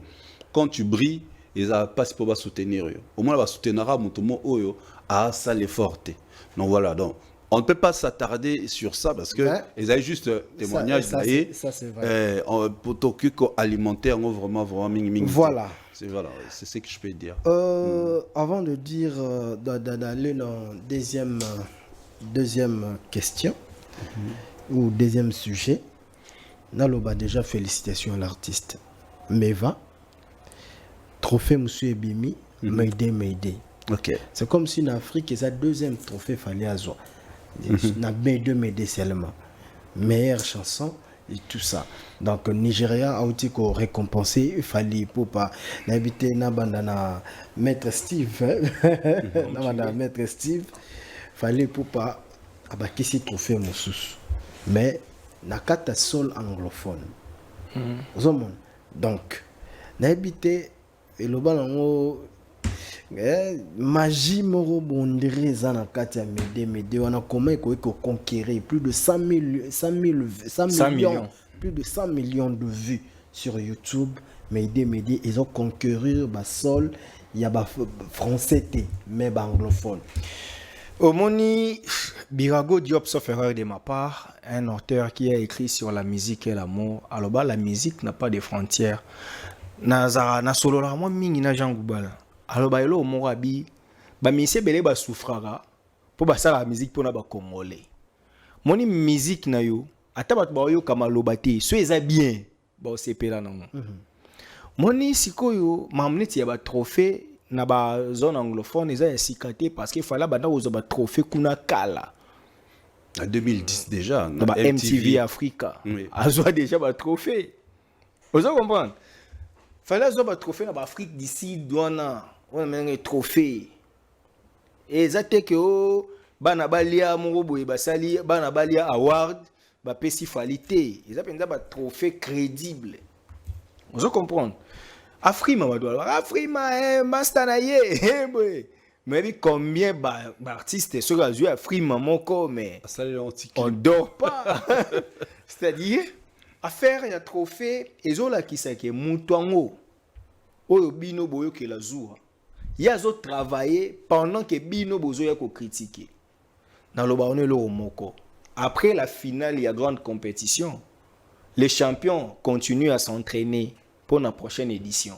quand tu brilles, ils a pas pour soutenir. Au moins va soutenir mutumo oyo à ça les forte. Donc voilà donc on ne peut pas s'attarder sur ça parce que ils avaient juste témoignage ça c'est vrai. Pour t'occuper alimentaire vraiment ming. Voilà. C'est ce que je peux dire. Avant de dire d'aller dans deuxième question ou deuxième sujet, naloba déjà félicitations à l'artiste. Meva, trophée Monsieur Ebimi, Mayday. Ok. C'est comme si en Afrique, il y a deuxième trophée Fally Azwa. Na Mayday seulement. Meilleure chanson et tout ça. Donc Nigeria a aussi récompensé Fally Poupa. N'habité na bandana Maître Steve. Na bandana Maître Steve. Fally Poupa abakisi trophée mosus. Mais na kata sol anglophone. Donc n'habité et le balango magie moro bondere zana kati ya Mayday on a comment conquérir plus de 100 millions plus de 100 millions de vues sur YouTube. Mayday ils ont conquérir ba sol il y a ba français mais ba anglophone. Omoni Birago Diop sauf erreur de ma part, un auteur qui a écrit sur la musique et l'amour. Alors la musique n'a pas de frontières. Na solo la moi mingi na Jean Goubala. Alors elo morabi ba mise belé ba souffrara pour ba la musique pour na ba congolais. Moni musique na yo ata bat ba yo kama lobate so eza bien ba osepela nango. Moni sikoyo mamneti ya ba trophée na ba zone anglophone eza ya sikate parce que fallait banda ozo ba trophée kuna kala. En 2010 déjà na ba MTV Africa. Oui. Azwa déjà ba trophée. Vous comprenez? Fallait avoir un trophée dans l'Afrique d'ici, douana, on a un trophée. Et ça fait que Banabalia, Morobo, Basali, Banabalia Award, Bapesi Falité. Ils appellent ça un trophée crédible. Vous comprenez? Afrima, Afrima, Mastanaye, Mais combien d'artistes sont à Free Maman, mais on dort pas. C'est-à-dire, affaire, il y a trophée, et ont là qui s'est que Moutouango, ou Bino Boyo qui la joue. Il y a d'autres travaillé pendant que Bino Boyo a critiqué. Dans le baronne le Moko. Après la finale, il y a grande compétition. Les champions continuent à s'entraîner pour la prochaine édition.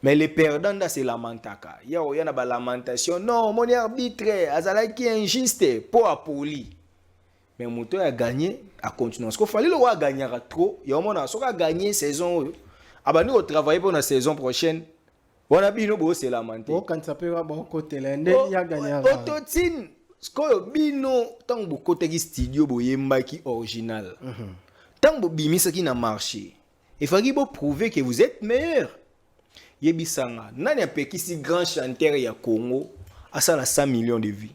Mais les perdants, c'est lamentaka. Il y a une lamentation. Non, mon arbitre, Azala qui est injuste pour Apoli. Mais Mouton a gagné, a continué. Parce qu'il fallait le gagner trop. Il y a un moment où a gagné saison. Nous on travaille pour la saison prochaine. On a bien c'est lamenté. Quand ça peut avoir côté il y a gagné. Autotine, ce que bino tant que côté studio boyemba qui original. Tant que bimisa qui n'a marché. Il faut prouver que vous êtes meilleur. Yebisanga, nani a peki si grand chanteur ya Congo a ça 100 millions de vues.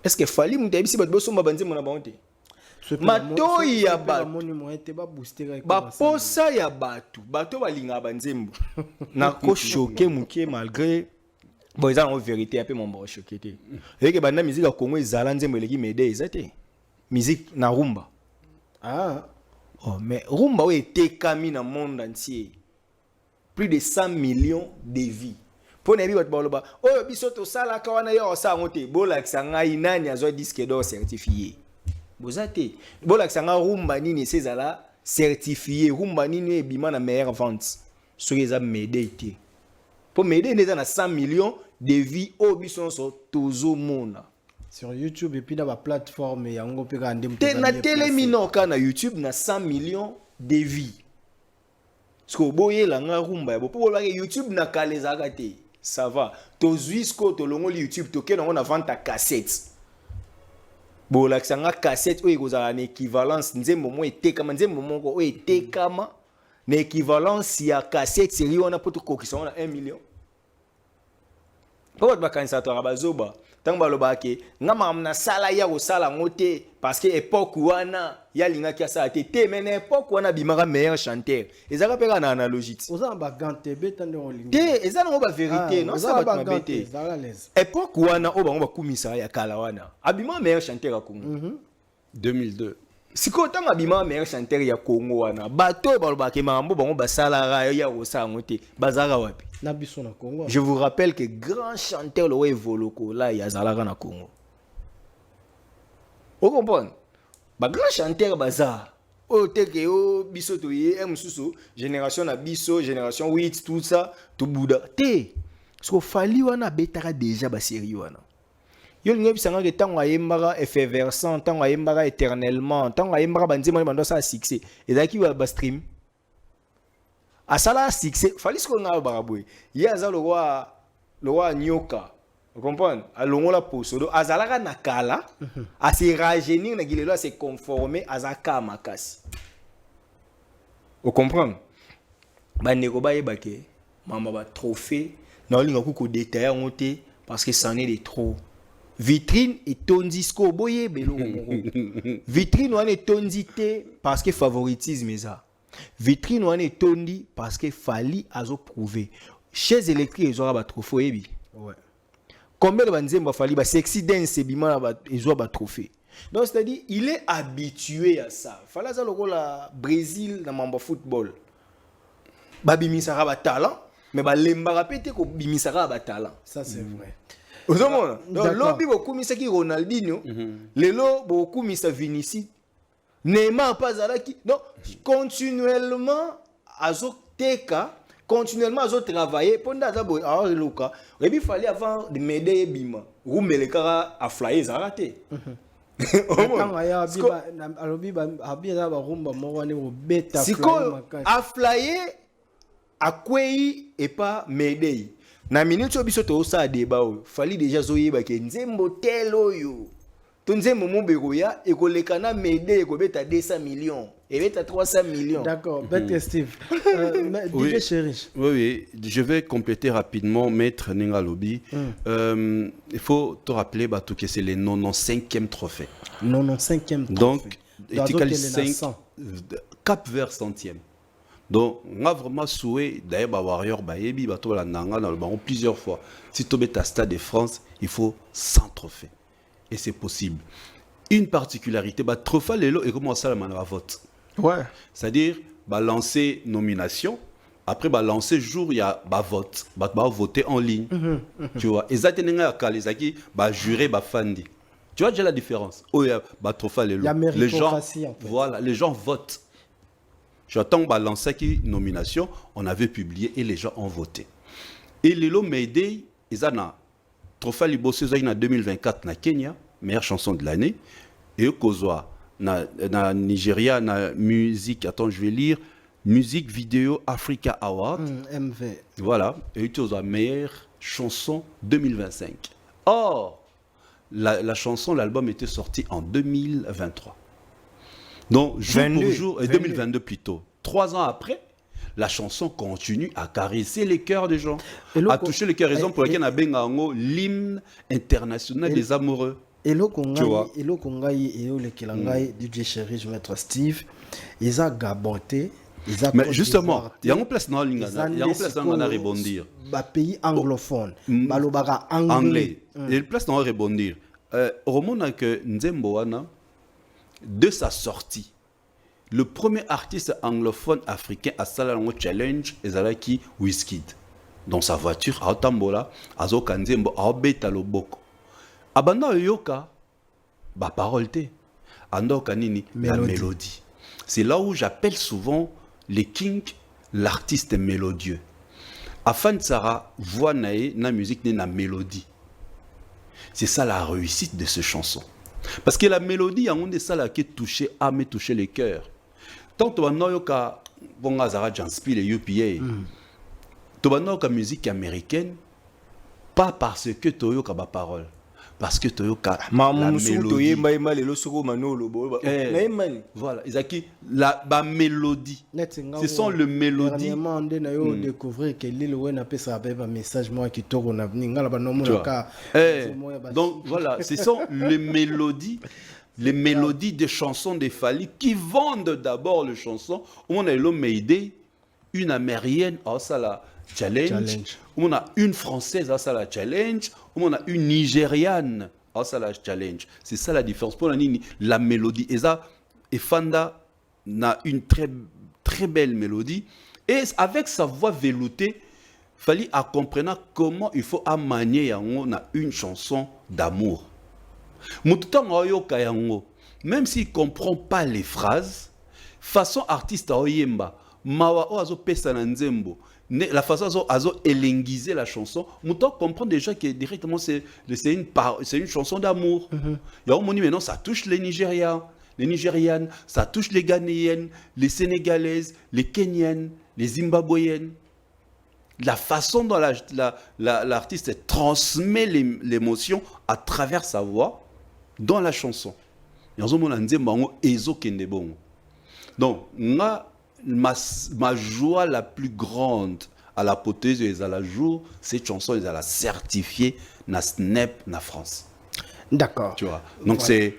Est-ce que fali mutabi si batbo somba banze mona bonté? Mato ya batu. Ba posa ya batu. Bato balinga banzembo. Na ko choqué muké malgré bon ils en vérité un peu mon bon choqué té. Et que banda musique ya Congo ezala nzembo eleki mede ezate. Musique na rumba. Ah. Oh mais rumba o etekami na monde entier. Plus de 100 millions de vies. Pour ne pas baloba, oh bisoto sala kawana yo sa ngote, bola kisanga inani azo disque d'or certifié. Bozate, bola kisanga rumba nini sezala certifié, rumba nini ebima na meilleure vente. Soyeza médité. Pour m'aider neza na 100 millions de vies au bison so tozo mona. Sur YouTube et puis dans la plateforme yango pe ka ndem. Na télémino ka na YouTube na 100 millions de vies. Ce que boye la nga rumba ya bopo bolaka YouTube na kalezaka te. Ça va. To zuisko to longo YouTube to kena on vente ta cassette. Bolaka sanga cassette o ekozala na équivalence nzembo mo etekama nzembo moko o etekama na équivalence ya cassette série on a poto kokisa on a 1 million. Pas de bakanisa to abazoba. Tant baloba ke ngama na sala ya ko sala ngote parce que époque wana ya linga ki asa te mais époque wana bimaka meilleur chanteur ezaka peka na analogie oza ba gante betande on linga te ezana ngo ba vérité non ça ba bete époque wana o bango ba kumisa ya kala wana abima meilleur chanteur ya Congo 2002 siko tanga bima meilleur chanteur ya Congo wana bato baloba ke mambo bango ba sala ya ko sa ngote bazaka wapi na biso na Congo. Je vous rappelle que grand chanteur le Voloko là il y a zalaka na Congo. Vous comprenez? Ba grand chanteur bazar. O teke o biso to ye msusu génération na biso génération 8 tout ça tout bouda. Te. Ce que fali wana betaka déjà ba série wana. Yo linga bisanga ke tango ayembaka effervescent, tango ayembaka éternellement, tango ayembaka banzima bando ça succès. Et daki ba stream. Asala succès, fallait ce qu'on a baraboué. Il y a le roi Nyoka. Vous comprenez? Alongo la posodo. Azalaka nakala. A se rajeunir na gilelo a se conformer azaka makasi. Vous comprenez? Bandeko ba yebake. Mamba ba trophée. Na linga kuko détailler ngote parce que ça en est de trop. Vitrine et tondisco boye belo. Vitrine wana tondité parce que favoritisme ça. Vitrine wana etondi parce que fali azo prouver chez électrique ezora ba trophée ebi ouais combien de banzemba fali ba sexy dance bima ba ezora ba trophée donc c'est à dire il est habitué à ça fala za lokola Brésil na mamba football ba bimisaka ba talent mais ba lembaka pété ko bimisaka ba talent ça c'est vrai ozomona donc lobi bokumisa ki Ronaldinho lelo bokumisa Vinicius Neymar pas alaki donc continuellement azoteka continuellement azotravailler pendant azabo aluka il fallait avant de m'aider bima rumele kara a flyer zarate siko a flyer a kwei et pas m'aider na minute biso to sa débat fallait déjà zoyeba ke nzembo telo yo Tonzembo Moberoya et kolekana m'aider ko beta 200 millions et beta 300 millions. D'accord, bête Steve. Oui. Chéri. Oui, je vais compléter rapidement Maître Nengalobi. Il faut te rappeler Batou que c'est le 95e trophée. 95e trophée. Donc, Etikali 5 cap vers 100e. Donc, on a vraiment souhaité, d'ailleurs, bah, Warrior, bah, Ebi, bah, toi, la Nanga, dans le baron, plusieurs fois. Si tu es à Stade de France, il faut 100 trophées. Et c'est possible. Une particularité, bah, trophée, l'élo, et comment ça, la manera vote. Ouais. C'est-à-dire, bah, lancer nomination, après, bah, lancer jour, il y a, bah, vote. Bah, voter en ligne. Tu vois. Et ça, tu as bah, juré, bah, fandi. Tu vois déjà la différence. Oh, il y a, bah, trophée, l'élo. Il y a Les gens, méritocratie, en fait. voilà, les gens votent. J'attends bah, lancer qui nomination, on avait publié et les gens ont voté. Et Lelo Meidei, ils ont un trophée Liboso en 2024 na Kenya, meilleure chanson de l'année. Et au Kozwa, na Nigeria, na musique, attends, je vais lire, Music Video Africa Award. MV. Voilà, et tu as meilleure chanson 2025. Or, la chanson, l'album était sorti en 2023. Donc, jour 22, pour jour, et 2022 plutôt. 3 ans après, la chanson continue à caresser les cœurs des gens, à toucher les cœurs. Raison pour laquelle on a l'hymne international des amoureux. Et le Kongai, et le Kilangai, DJ Chéri, je maître Steve, ils ont gaboté. Mais justement, il y a une place dans l'Ingana, il y a une place dans l'Ingana à rebondir. Pays anglophone, anglais. Il y a une place dans rebondir. Au moment que Nzembo Wana, de sa sortie, le premier artiste anglophone africain à Salango Challenge est qui Wizkid. Dans sa voiture, à Otambola, à Zokanzembo, à Obeta Loboko. Abanda Yoka, ba parole te. Ando Kanini, la mélodie. C'est là où j'appelle souvent les kings l'artiste mélodieux. Afin de Sarah, voix nae, na musique na mélodie. C'est ça la réussite de cette chanson. Parce que la mélodie, il y a un de ça qui touche âme et touche les cœurs. Tant que tu as bon Azara Janspi et UPA, tu as une musique américaine, pas parce que tu as une parole, parce que tu as la mélodie. Voilà, la mélodie. Ce sont les mélodies. Dernièrement, on a découvert que l'île où on a fait ça un message moi qui tourne en avenir. Donc voilà, ce sont les mélodies. Les mélodies des chansons des Fally qui vendent d'abord les chansons. On a l'homme Meidei, une américaine, ça la challenge. On a une française, ça la challenge. On a une nigériane, ça la challenge. C'est ça la différence. Pour la mélodie. Et ça, et Fanda a une très, très belle mélodie. Et avec sa voix veloutée, Fally a compris comment il faut manier on a une chanson d'amour. Même s'il ne comprend pas les phrases, façon artiste à Oyemba, Mawa Oazo Pesananzembo, la façon azo élenguiser la chanson, Mouton comprend déjà que directement c'est une chanson d'amour. Il y a un moment maintenant, ça touche les Nigériens, les Nigérianes, ça touche les Ghanéennes, les Sénégalaises, les Kenyanes, les Zimbabwéennes. La façon dont l'artiste transmet l'émotion à travers sa voix dans la chanson. Donc, ma joie la plus grande à l'apothéose et à la jour, cette chanson est à la certifier na Snap na France. D'accord. Tu vois. Donc, voilà.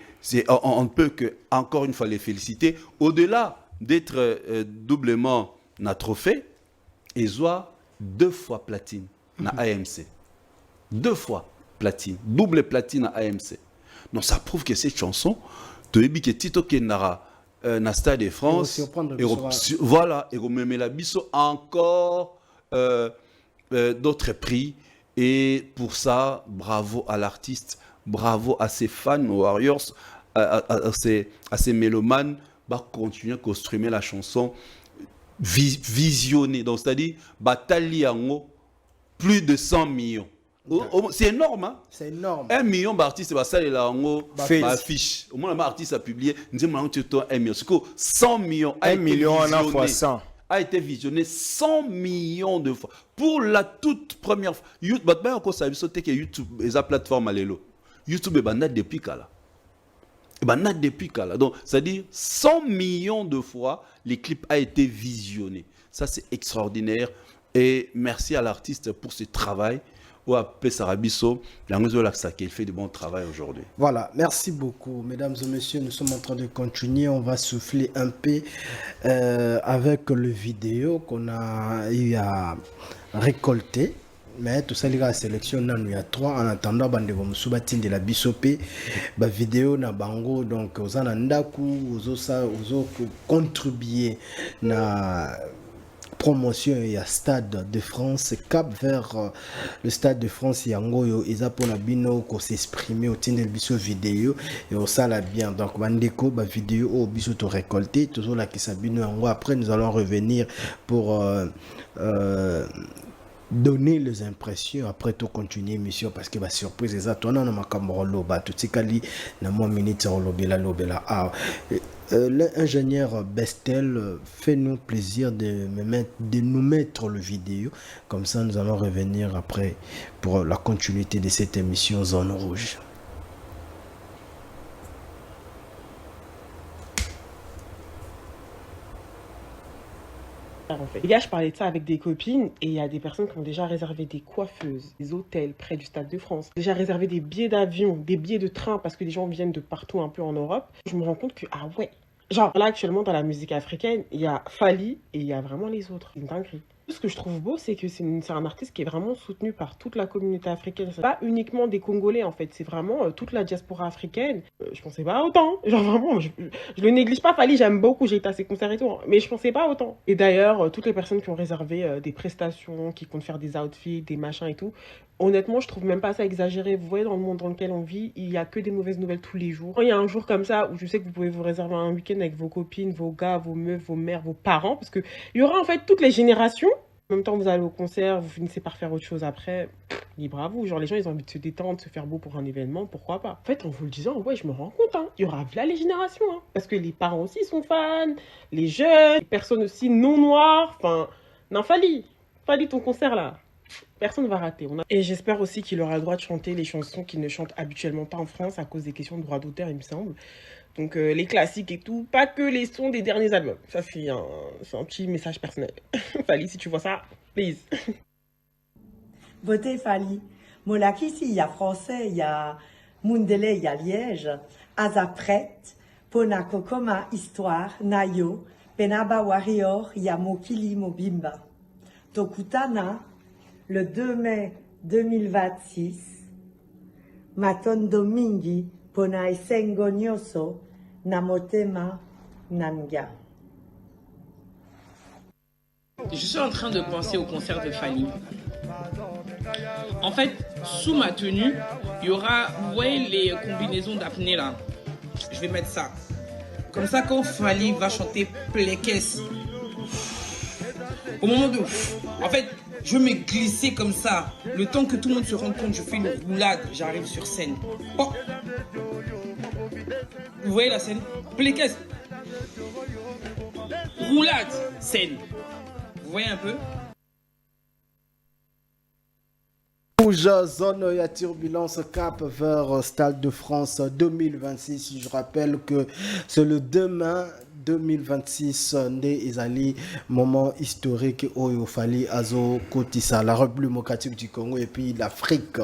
On ne peut que encore une fois les féliciter. Au-delà d'être doublement na trophée, ils ont 2 fois platine na AMC. 2 fois platine, double platine à AMC. Donc ça prouve que cette chanson, tu as dit que Tito Kenara na Stade de France, voilà, et même la biso encore d'autres prix. Et pour ça, bravo à l'artiste, bravo à ses fans, aux Warriors, à ses mélomanes, bah continuer à construire la chanson. Visionné, donc c'est-à-dire bataille en plus de 100 millions. C'est énorme, hein? C'est énorme. 1 million d'artistes, ça est là en affiche. Au moins, l'artiste a publié, nous avons 1 million. 100 millions. 1 million en un fois 100. A été visionné 100 millions de fois. Pour la toute première fois. YouTube, YouTube est la plateforme à l'élo. YouTube est banal depuis là. Donc, c'est-à-dire 100 millions de fois, les clips ont été visionnés. Ça, c'est extraordinaire. Et merci à l'artiste pour ce travail. ou à Pessarabiso, il fait du bon travail aujourd'hui. Voilà, merci beaucoup, mesdames et messieurs. Nous sommes en train de continuer. On va souffler un peu avec le vidéo qu'on a eu à récolter. Mais tout ça, les gars, la sélection, il y a 3. En attendant, bande de Moussoubatin de la Bissopé, la vidéo na bango, donc, aux anandaku, aux contribuer na promotion il y a Stade de France cap vers le Stade de France yango ils a pour la bino ko s'exprimer au titre de biso vidéo et au ça la bien donc bandeko ba vidéo au biso to récolter toujours la qui sabino yango après nous allons revenir pour donner les impressions après tout continuer mission parce que la surprise est ça toi non makambo loba tout tikali na mo minute lobela l'ingénieur Bestel fait-nous plaisir de nous mettre le vidéo comme ça nous allons revenir après pour la continuité de cette émission Zone Rouge. En fait. Les gars, je parlais de ça avec des copines et il y a des personnes qui ont déjà réservé des coiffeuses, des hôtels près du Stade de France, déjà réservé des billets d'avion, des billets de train parce que les gens viennent de partout un peu en Europe. Je me rends compte que, ah ouais, genre là actuellement dans la musique africaine, il y a Fally et il y a vraiment les autres. C'est une dinguerie. Ce que je trouve beau, c'est que c'est un artiste qui est vraiment soutenu par toute la communauté africaine. C'est pas uniquement des Congolais, en fait. C'est vraiment toute la diaspora africaine. Je pensais pas autant. Genre vraiment, je le néglige pas. Fally, j'aime beaucoup. J'ai été à ses concerts et tout. Mais je pensais pas autant. Et d'ailleurs, toutes les personnes qui ont réservé des prestations, qui comptent faire des outfits, des machins et tout, honnêtement, je trouve même pas ça exagéré. Vous voyez, dans le monde dans lequel on vit, il y a que des mauvaises nouvelles tous les jours. Quand il y a un jour comme ça où je sais que vous pouvez vous réserver un week-end avec vos copines, vos gars, vos meufs, vos mères, vos parents, parce que il y aura en fait toutes les générations. En même temps, vous allez au concert, vous finissez par faire autre chose après. Libre à vous. Genre, les gens, ils ont envie de se détendre, de se faire beau pour un événement, pourquoi pas. En fait, en vous le disant, ouais, je me rends compte, hein. Il y aura là les générations, hein. Parce que les parents aussi sont fans, les jeunes, les personnes aussi non noires. Enfin, non, Fally ton concert là. Personne ne va rater. Et j'espère aussi qu'il aura le droit de chanter les chansons qu'il ne chante habituellement pas en France à cause des questions de droit d'auteur, il me semble. Donc les classiques et tout, pas que les sons des derniers albums. Ça, c'est un petit message personnel. Fally, si tu vois ça, please. Beauté Fally. Molaki, ici, il y a français, il y a Mundele, il y a Liège. Azapret, Pona Kokoma, Histoire, Nayo, Penaba Warrior, il y a Mokili Mobimba. Tokutana, le 2 mai 2026, Maton Domingi, Pona Esengo Nyoso, Namotema Nanga. Je suis en train de penser au concert de Fally. En fait, sous ma tenue, il y aura, vous voyez les combinaisons d'apnée là. Je vais mettre ça. Comme ça, quand Fally va chanter Plekes, au moment de... En fait, je vais me glisser comme ça. Le temps que tout le monde se rende compte, je fais une roulade, j'arrive sur scène. Oh. Vous voyez la scène? Plekes. Roulade, scène. Vous voyez un peu? Rouge, zone ya turbulence cap vers Stade de France 2026. Je rappelle que c'est le demain 2026 Ndé Ezali, moment historique où il fallait Azo Kotissa, la République démocratique du Congo et puis l'Afrique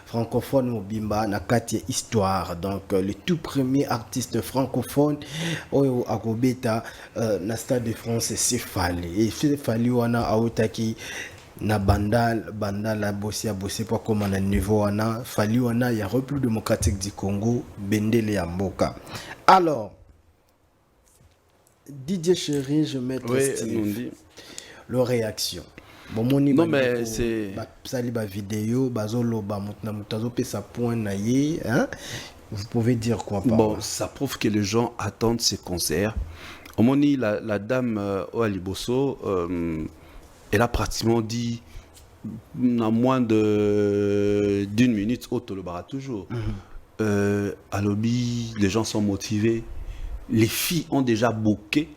francophone Mobimba, Nakati Histoire. Donc le tout premier artiste francophone où Agobeta, na Stade de France, c'est Fally. Et c'est Fally wana Aotaki. Na bandala bossi pas comme à niveau wana Fally wana ya République démocratique du Congo bendele ya mboka. Alors Didier Chéri, je mets le réaction. Bon moni non mais c'est ça li ba vidéo bazolo ba mutna mutazo pe sa point naie hein. Vous pouvez dire quoi par bon, ça prouve que les gens attendent ces concerts. Au moni la dame Oaliboso elle a pratiquement dit en moins d'une minute, autre le bara toujours. À lobby, les gens sont motivés. Les filles ont déjà booké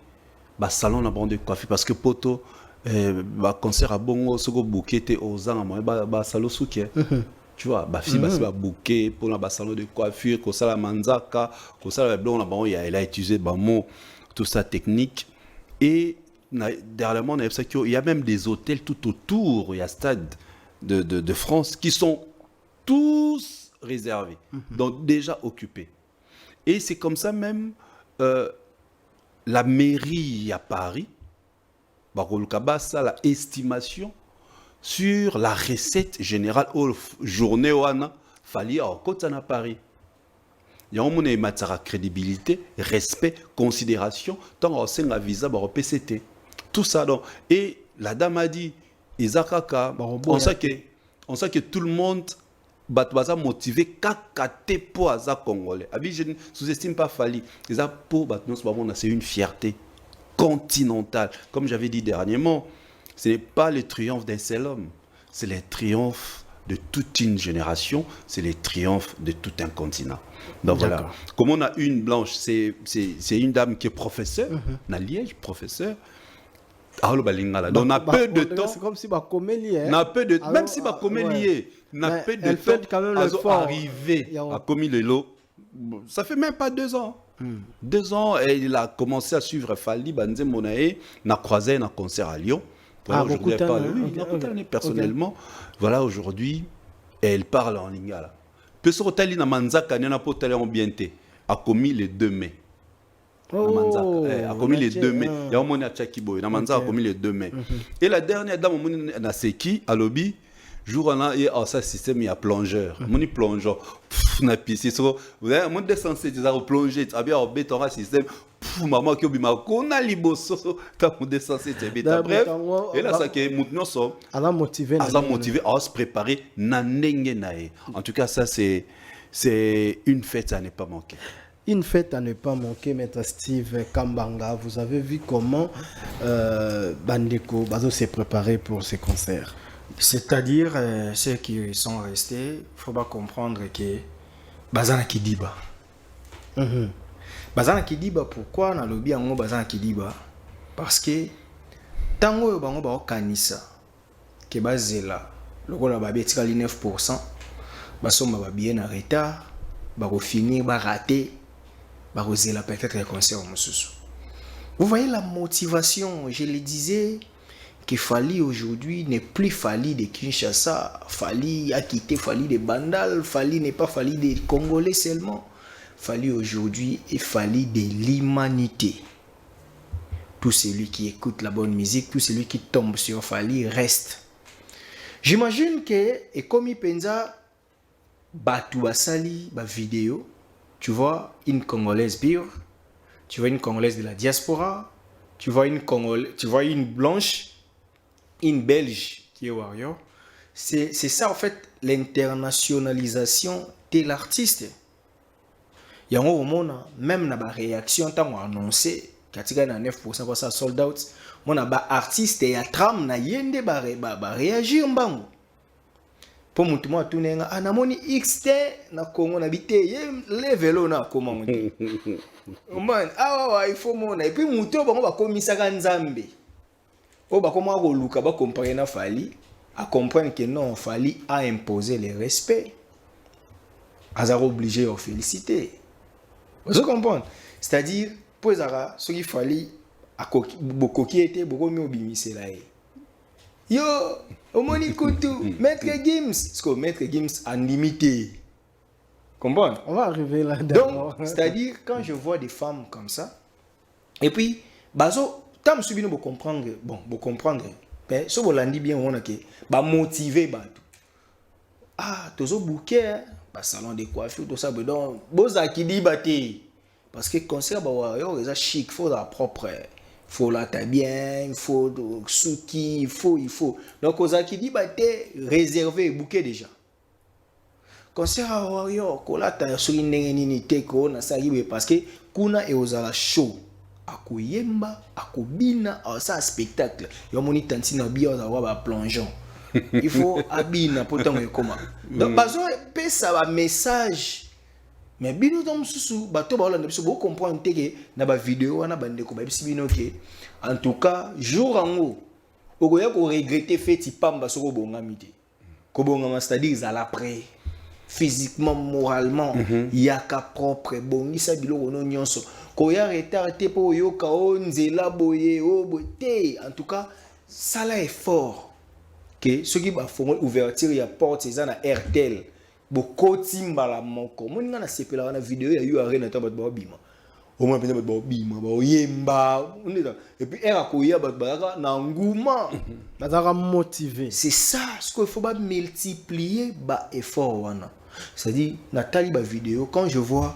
le salon de coiffure parce que poto concert à Bongo, ce que booké était aux ans, salon souké. Tu vois, ma fille va booké pour le salon de coiffure, comme ça la manzaka, comme ça elle a utilisé tout ça technique et dernièrement, il y a même des hôtels tout autour, il y a stade. de France qui sont tous réservés, donc déjà occupés. Et c'est comme ça même la mairie à Paris, ça la estimation sur la recette générale aux journée wana fali à côté à Paris. Il y a une matière crédibilité, respect, considération, tant on sait la visa par PCT. Tout ça donc. Et la dame a dit, Isakaka, on sait que tout le monde va motiver kakate pour les Congolais. Je ne sous-estime pas Fali. C'est une fierté continentale. Comme j'avais dit dernièrement, ce n'est pas le triomphe d'un seul homme, c'est le triomphe de toute une génération, c'est le triomphe de tout un continent. Donc voilà. Comme on a une blanche, c'est une dame qui est professeure, à Liège, professeure. Donc on a peu de temps. C'est comme si on lié. Même si on lié, on a peu de temps à arriver à commis le lot. Ça fait même pas 2 ans. 2 ans, et il a commencé à suivre Fali Banze Monae, on a croisé un concert à Lyon. Voilà, aujourd'hui, elle parle personnellement. Voilà, aujourd'hui, elle parle en lingala. Pessoa tali na manzaka na potale en bienté a commis le 2 mai. A commis le 2 mai. Il y a un moment à Tchakiboy, na manzaka a commis le 2 mai. Et la dernière dame na seki à lobby jour là et ça système il y a plongeur. Moni plongeur na piscine. Vous avez mon descensé des plonger, tu as bien béton système. Maman qui obima kona liboso ta mon descensé beta. Bref, et là ça qui maintenant so à motiver à se préparer na ndenge nae. En tout cas ça c'est une fête à ne pas manquer. Une fête à ne pas manquer, Maître Steve Kambanga. Vous avez vu comment Bandeko Bazo s'est préparé pour ces concerts. C'est-à-dire, ceux qui sont restés, il faut pas comprendre que Bazana Kidiba. Bazana Kidiba, pourquoi on a lobby en Bazana Kidiba? Parce que tango bango ba kanisa que bazela le rôle ba betika 9%, basomba ba bien en retard, ba finir ba rater, ba zela peut-être le concert au Mosusu. Vous voyez la motivation, je le disais que Fali aujourd'hui n'est plus Fali de Kinshasa, Fali a quitté Fali de Bandal, Fali n'est pas Fali des Congolais seulement. Fali aujourd'hui est Fali de l'humanité. Tout celui qui écoute la bonne musique, tout celui qui tombe sur Fali reste. J'imagine que, et comme il pensa, Batou Asali, ba vidéo, tu vois une Congolaise pure, tu vois une Congolaise de la diaspora, tu vois une blanche, une Belge qui est warrior. C'est ça en fait l'internationalisation de l'artiste. Il y a un moment, même dans la réaction, quand on a annoncé qu'il y a 9% pour ça sold out, on a des artistes et trame na yende ba réagir mbango. Pour moi tout tourner anamoni XT na Congo na bité les vélos na comment man il faut mona et puis muto bango ba komisa ka nzambe. O ba comment ko ba comparer na Fali à comprendre que non Fali a imposé le respect. Azaro obligé à féliciter. Vous comprenez? C'est-à-dire pour Zara ce qu'il fallait à beaucoup qui était beaucoup mieux bimisé là. Yo, au moni koutou, Maître Gims, ce que Maître Gims a limité. Comprends? On va arriver là-dedans. Donc, c'est-à-dire quand je vois des femmes comme ça, et puis bazo, tant me subir nous comprendre, bon, vous comprendre. Mais ce que vous l'avez bien, on a que, bah motiver batou. Ah, tozo bouquet, bah salon de coiffure, tout ça, donc, boza qui dit baté. Parce que concert, bah ouais, c'est chic, faut la propre. Il faut la bien, il faut souki, il faut. Donc, aux qui dit, bah, t'es réservé, bouquet déjà. Concert à Warrior, kola ta sur une nini ko na sa yibe parce que kuna e ozala show. Akoyemba, akobina, ça spectacle. Yo moni tanti na bia za wa ba plongeon. Il faut abina pour tant comment. Donc, bazo pesa ba message. Mais bino tom susu bato ba olanda biso bo comprendre que na ba vidéo wana bande ko ba bisi bino ke en tout cas jour ango okoya ko regretter fait pamba soko bongami te ko bongama c'est-à-dire za l'après physiquement moralement yaka propre bongisa biloko no nyonso ko ya retard te po yo ka onzela boye o bote en tout cas ça là est fort que ceux qui font ouverture ya porte c'est na RTL bokoti mbala moko moninga na sepela na vidéo ya yo arena ta bat bima au moins peut-être bat bima ba yemba et puis era koya bat ba na nguma bazaka motivé. c'est ça ce qu'il faut ba multiplier ba effort wana c'est-à-dire natali ba vidéo quand je vois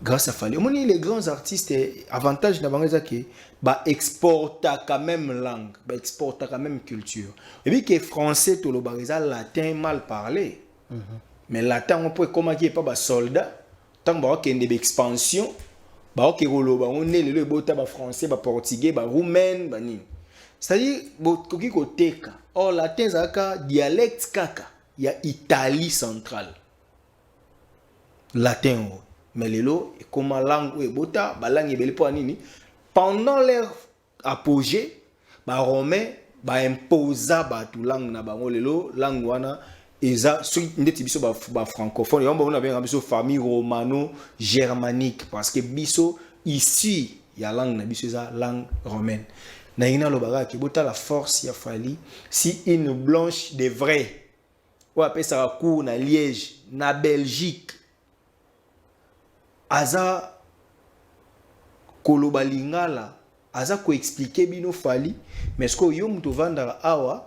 grâce à Fali omoni les grands artistes avantage na bango que ba exporta quand même langue ba exporta quand même culture et puis que français to lo bariza latin mal parlé. Mais latin on peut comment qui est pas ba soldat tant ba que une expansion ba que rolo ba on est le bota ba français ba portugais ba roumain ba ni c'est-à-dire bo koki ko teka or latin zaka dialecte kaka ya Italie centrale latin mais lelo comment langue e bota ba langue ebele po nini pendant leur apogée ba romain ba imposa ba tout langue na bango lelo langue wana eza ceux ndeti biso ba francophone yomba on a bien biso famille romano germanique parce que biso ici ya langue na biso eza langue romaine na ina lo baga ki bota la force ya Fali si une blanche de vrai ou appelle ça cour na Liège na Belgique aza koloba lingala aza ko expliquer bino Fali mais ce que yo muto vanda awa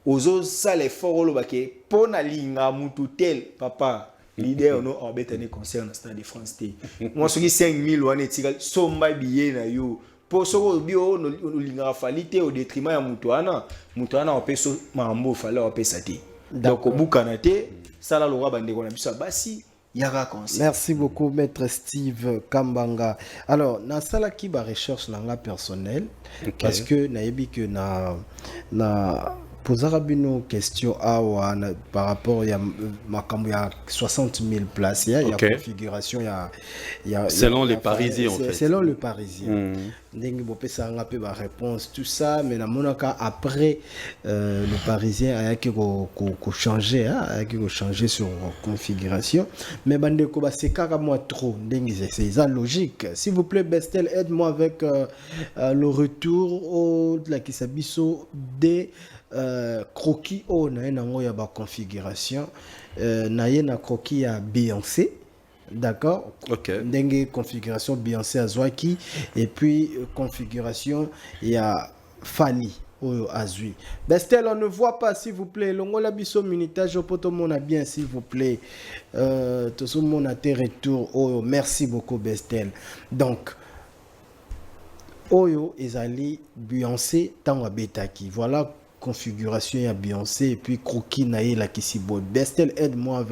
ozo sale effort oloba ke pona linga mutu tel papa leader no obetane concert na Stade de France T moi soki 5000 wana etika somba billet na yo po soko bio no linga Fali te au détriment ya mutu wana opeso mambo Fali opesa te donc obukana te sala lo bande ko na biso basi. Merci beaucoup, Maître Steve Kambanga. Alors, na sala ki ba recherche nanga personnelle, parce que nayebi que na posera bino question par rapport à makambo ya 60 000 places, il y a configuration selon les Parisiens en fait. Selon le Parisien. Ndenge bo pesa nga pe ba réponse tout ça mais na monaka après le Parisien a ko changer changer sur configuration mais bande ko ba sekaka moi trop ndenge c'est ça logique. S'il vous plaît Bestel aide-moi avec le retour de la Kisabiso des croquis o na nango ya ba configuration na ye na croquis ya Beyoncé. D'accord. Dengue configuration Beyoncé Azwaki et puis configuration il y a Fanny au Azui. Bestel on ne voit pas s'il vous plaît. Longola biso minutage au poto mona bien s'il vous plaît. Tout ce monde a tes retours. Oh merci beaucoup Bestel. Donc Oyo ezali Beyoncé tango betaki. Voilà configuration ya Beyoncé et puis croquis naïe la kisibo. Bestel aide-moi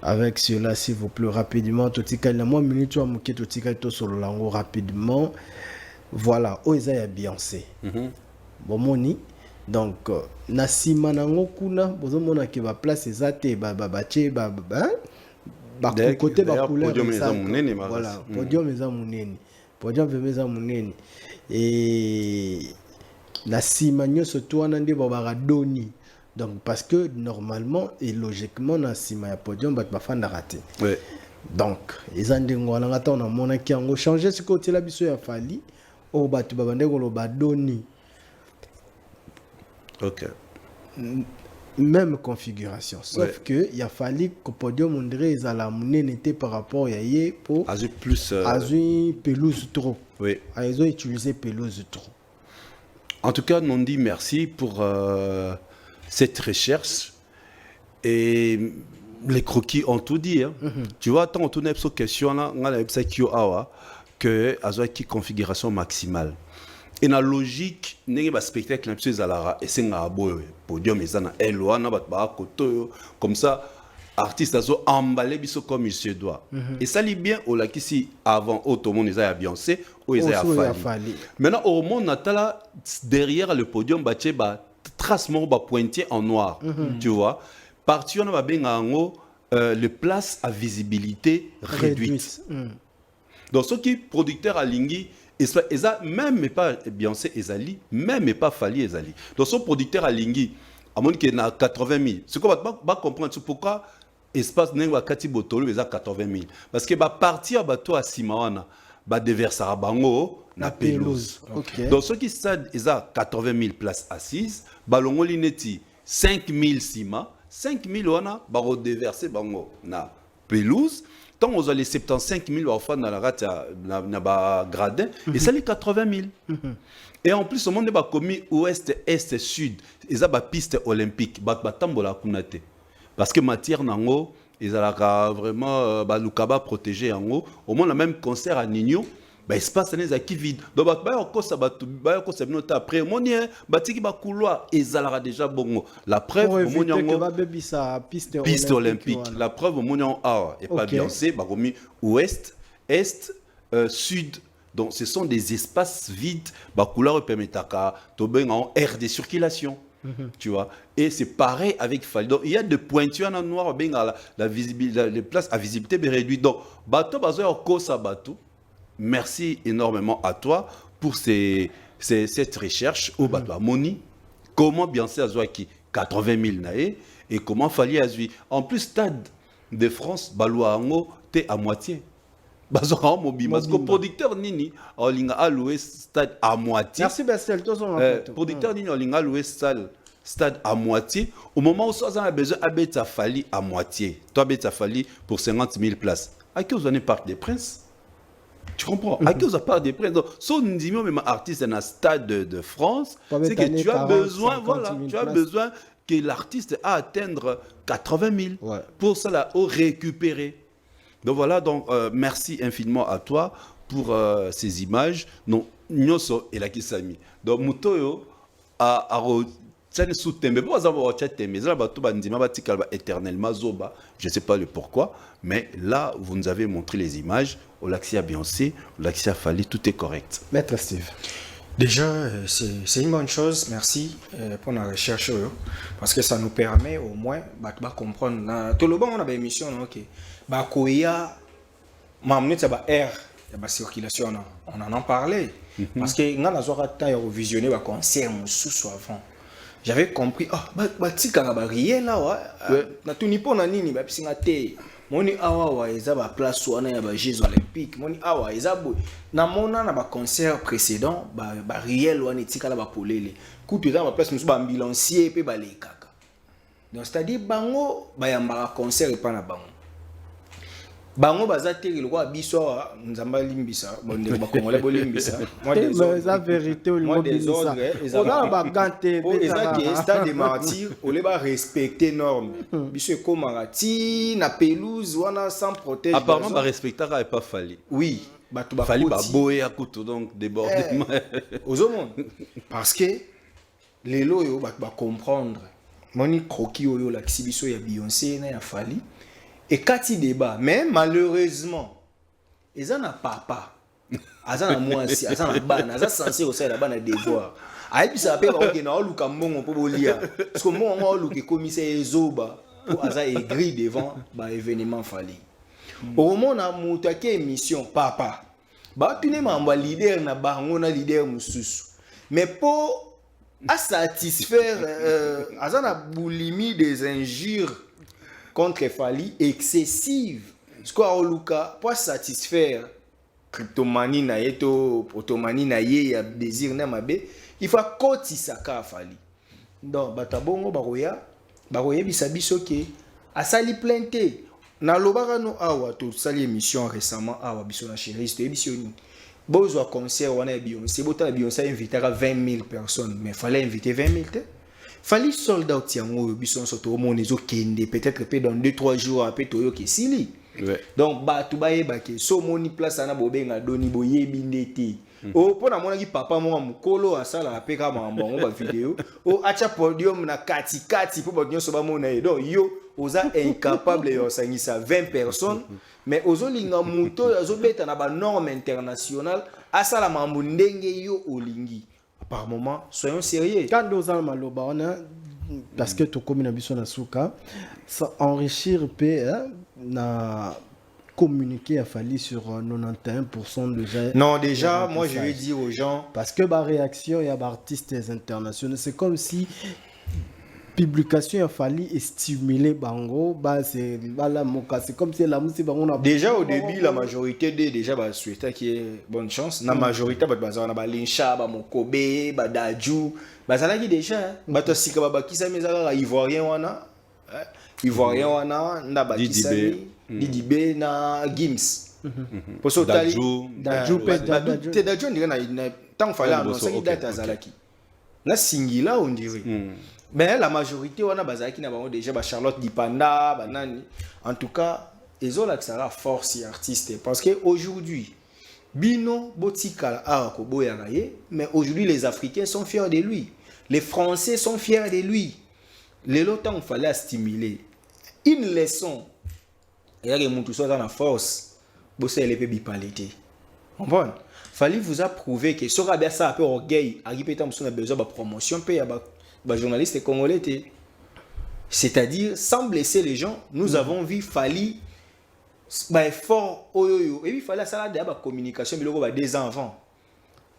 avec cela s'il vous plaît rapidement totika na moi minute wa muke totika to solo lango rapidement voilà oza ya Beyoncé bomoni donc na sima nango kuna bozomona ke ba place ezate ba côté ba couleur voilà podium eza munene et la sima nyoso to wana nde ba doni. Donc parce que normalement et logiquement na sima ya podium bat bafanda raté. Oui. Donc ils ont dit ngwana ngata on a mona ki ngo changer ce côté là biso ya Fali o batu babande ko lo badoni. OK. Même configuration sauf que il a fallu que podium on dirait ils la munene était par rapport ya yé pour Azu plus Azu pelouse trop. Oui. Ils ont utilisé pelouse trop. En tout cas, on dit merci pour cette recherche et les croquis ont tout dit. Hein. Tu vois, tant on tourne cette question là, on a la que à qui configuration maximale. Et la logique, n'est pas spectacle un peu zalara et c'est un podium et ça na eloana bat koto comme ça artiste azo emballé biso comme il se doit. Et ça lit bien au lakisi avant tout le monde est à Beyoncé ou est à Fali. Maintenant au monde natala derrière le podium baché ba tracement ba pointier en noir, tu vois. Parti on va bien le place à visibilité réduite. Donc ce qui producteur à Lingui et ça même pas Beyoncé Ezali, même pas Fali Ezali. Donc son producteur à Lingui à mon qui est à 80 000. Ce qu'on va comprendre pourquoi espace n'engwa kati botolo est à 80 000 parce que ba partir bateau à Simawana ba déversera bango na pelouse. Okay. Donc ceux qui stade ils a 80 000 places assises, balongo lineti 5 000 cima, 5 000 wana ba déverser bango na pelouse. Tant on a les 75 000 enfants dans la rate na ba gradin et ça les 80 000. Et en plus au monde ba commis ouest est sud, ils a ba piste olympique, ba tambola kunate. Parce que matière nango ils a vraiment ba lukaba protégé en haut. Au moins le même concert à Nino. Bah espace n'est qui vide donc bah ko ça après monien batiki ba couloir ezalara déjà bongo la preuve monien piste olympique la preuve monien ah et pas bien c'est bah remis ouest est sud donc ce sont des espaces vides bah couleur permetaka to ben en air de circulation. Tu vois, et c'est pareil avec Fali. Donc il y a des pointures en noir ben la visibilité les places à visibilité réduite donc bateau bazo ko ça bateau. Merci énormément à toi pour cette recherche au bateau Moni. Comment bien c'est Azouaki 80 000 naé et comment Fali Azui. En plus, Stade de France, Balouango, t'es à moitié. Parce que producteur Nini, on a alloué Stade à moitié. Merci Bessel. Producteur Nini, on a alloué Stade à moitié. Au moment où on a besoin, Abeta Fali à moitié. Toi, Abeta Fali pour 50 000 places. À qui vous en êtes Parc des Princes? Tu comprends? À qui vous a pas des prix? Donc, si on dit même artiste dans un stade de France, c'est que tu as besoin, voilà, tu as besoin que l'artiste a atteindre 80 000 pour cela, au récupérer. Donc voilà, donc merci infiniment à toi pour ces images. Non, Nyoso et la Kisami. Donc Mutoyo a éternellement zoba, je ne sais pas le pourquoi, mais là vous nous avez montré les images. Olaxia Beyoncé, Olaxia Fali, tout est correct. Maître Steve. Déjà, c'est une bonne chose, merci pour la recherche, parce que ça nous permet au moins de comprendre. Tout le monde, on a une émission, ok. Bakoya, m'amener ça air, la circulation, on en a parlé. Parce que nous avons visionné le concert sous avant. J'avais compris, tika réel là, na tout nipo na nini, ba pisinga te. Moni awa eza ba place wana ya ba Jeux olympiques. Moni awa eza boy. Na mona na ba concert précédent, ba réel wana tika la ba polele. Kutu eza ba place musu ba ambulancier pe ba le kaka. Donc c'est-à-dire bango ba yamba concert e pa na bango. Bango bazateri le roi biso nzamba limbisa bonde ba congolais bolimbisa moi des la vérité au niveau des ordres on a ba ganté ezaki stade de martyr on les ba respecter normes biso ekomangati na pelouse wana sans protéger apparemment ba respectera et pas Fali oui batu ba Fali ba boye à couteau donc débordement aux hommes parce que les loyo ba comprendre moni croquis oyo la biso ya Beyoncé na ya Fali. Et quand il débat, mais malheureusement, ils en ont papa. Ils en ont moi aussi, ils en ont ban, ils sont censés aussi la ban à devoir. Et puis ça appelle ok na olu kambongo pour lire. Parce que moi on olu que commissaire Zoba pour aza aigri devant ba événement Fali. Au moment na mutake émission papa. Ba tune mamba leader na bango na leader mususu. Mais pour à satisfaire azana boulimi des injures contre Fali excessive. Ce qu'on Luka pour satisfaire cryptomanie na yeto potomanie na ye ya désir na mabe, il faut koti saka Fali. Donc batabongo baroya bisabiso ke asali plainte na lobaka no awa to sali émission récemment awa biso na chériste émission bozo concert wana Beyoncé bota Beyoncé invité 20 000 personnes mais fallait inviter 20 000 te. Fali sold out yango bison soto au monde ezo kende peut-être dans 2-3 jours après toyo ke sili. Donc batu bayeba ke so moni place ana bobenga doni boyebi ndeti. O pona mona ki papa mo mukolo asala apeka mambo ba vidéo o acha podium na kati po bodnyo so ba mona e donc yo oza incapable yo sangisa 20 personnes mais ozo linga muto ozo beta na ba norme internationale asala mambo ndenge yo olingi. Par moment, soyons sérieux. Quand nous allons maloba, on a parce que tout comme na souka, ça enrichir na communiquer a fallu sur 91% déjà. Non, déjà, moi je vais dire aux gens parce que ma réaction il y a artistes internationaux, c'est comme si publication a fallu stimuler bango bah c'est voilà c'est comme si la musique bango na déjà au début la majorité déjà bah souhaiter qu'il y ait bonne chance na majorité bah bazana ba linsha ba mokobe ba daju bazala qui déjà bah to sika ba kisa mezala ivoirien wana na ba kisa Didibé na Gims pour ça Daju Daju ndiga na tant fallait annoncer qu'il date azalaki na singila on dirait. Mais la majorité on a bazaki na bango déjà ba Charlotte Dipanda banani en tout cas ils ont la force artiste parce que aujourd'hui bino botika a ko boyaraye mais aujourd'hui les Africains sont fiers de lui, les Français sont fiers de lui. Les longtemps fallait stimuler une leçon et là que tout ça dans la force bosser les pébi palité. Comprendre? Fallait vous approuver que sera bien ça un peu orgueil à répéter on a besoin de promotion paye à journalistes congolais, c'est-à-dire sans blesser les gens, nous avons vu Fali effort et puis fallait ça la communication mais le des enfants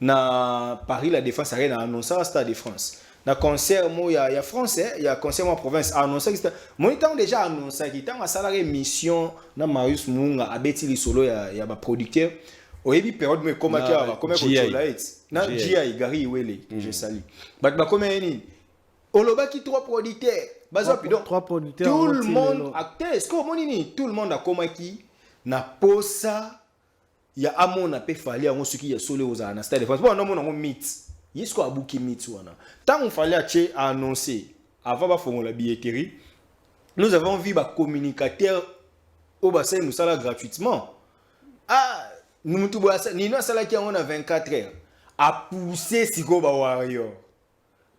na Paris la défense a annoncé à Stade de France na concert il y a français il y a concert en province annoncé que moi temps déjà annoncé qu'il temps à salarié mission na Marius Munga a beti li solo il y a producteur au début période mais comment na GI Gary Wele je salue ba comment ni Oloba qui trois producteurs trois producteurs tout le monde acteur est-ce que tout le monde a comment qui na posa ya amon a pe fallait on ce qui est solo aux na stade de France bon non mon mythe yesko abuki mythe wana tant on fallait annoncer avant ba faire la billetterie nous avons vu ba communicateur au bassin nous ça gratuitement nous mutu boasa ni na sala qui on a 24 heures a pousser siko ba warrior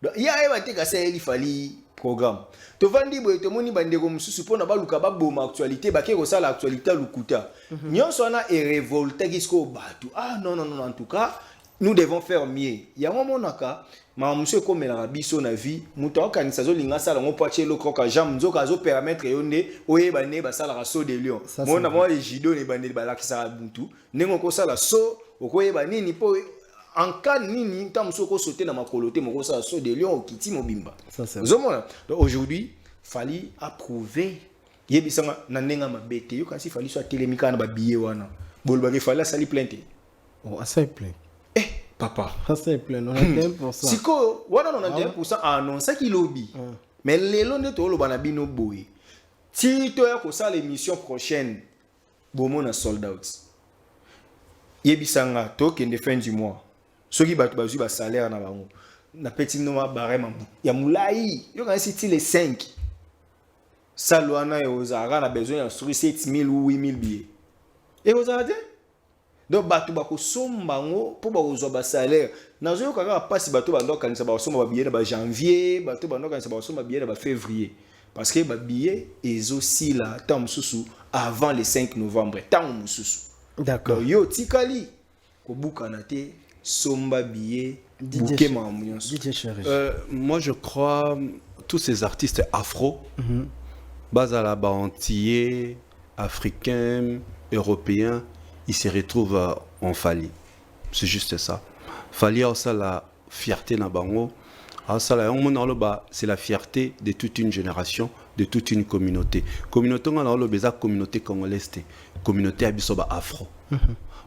donc il y a un truc assez il fallait programme to vandi boy to moni bandeko mususu pona baluka ba boma actualité ba ke ko sala actualité lukuta nyonso na e révolté kisko batu non en tout cas nous devons faire mieux ya moment naka ma monsieur comme la biso na vie muto okanisa zo linga sala ngo poache lo kroka jam nzoka zo permettre yonde oyeba ne ba sala raso de lion mona moi les jido ne bande ba la kisa buntu nengo ko sala so okoyeba nini po en cas nini tam soko sauter na makoloté moko ça saut de lion okiti mobimba ça c'est donc aujourd'hui fallait approuver yebisanga na nenga mabete yo kasi fallait soit télémika na ba billet wana bolba ke fallait sali plainte assez plein papa assez plein 91% siko wana 91% annonce ki lobby mais lelo nde to loba na bino boy si to ya ko ça l'émission prochaine bomo na sold out yebisanga to kende fin du mois soki batu bazui ba salaire na bango na petit noma barema ya mulai yo quand c'est les 5 salwana et aux ara na besoin de 7000 ou 8000 billets et aux ara donc batu bako somba ngo po ba ozo ba salaire na zo kaka pasi batu ba ndoka nisa ba somba ba billet na ba janvier batu ba ndoka nisa ba somba billet na ba février parce que ba billet ezo si la temps mususu avant le 5 novembre temps mususu d'accord yo tikali ko bukana te somba billet bouquet mamouillon. Moi je crois tous ces artistes afro bazala antillais africains européens ils se retrouvent en Fali. C'est juste ça. Fali a ça la fierté na bango. C'est la fierté de toute une génération, de toute une communauté. Communauté on a le communauté congolaise, communauté abisoba afro.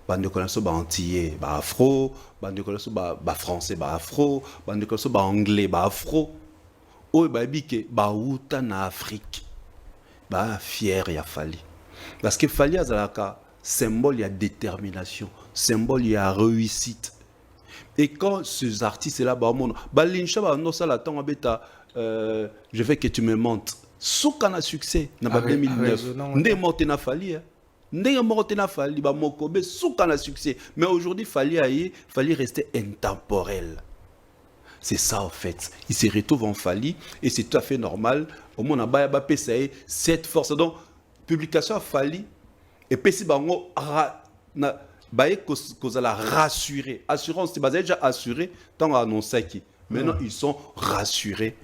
Bande de ba antillais, ba afro, bande de ba français, ba afro, bande de ba anglais, ba afro. O ba bike ba uta na Afrique. Ba fier ya Fali. Parce que Fali azalaka symbole il y a détermination, symbole il y a réussite. Et quand ces artistes là ba mon ba lincha ba no sala temps beta je veux que tu me montres soukana succès na ba 2009 ndé monté na Fali ndé monté na Fali ba mokobe soukana succès mais aujourd'hui fallait rester intemporel. C'est ça en fait. Il se retrouve en Fali et c'est tout à fait normal. Au moins, on a ba cette force. Donc, publication a Fali et puis si bango na baye kozala rassuré. Assurance, c'est déjà assuré tant annoncé qui. Maintenant, ils sont rassurés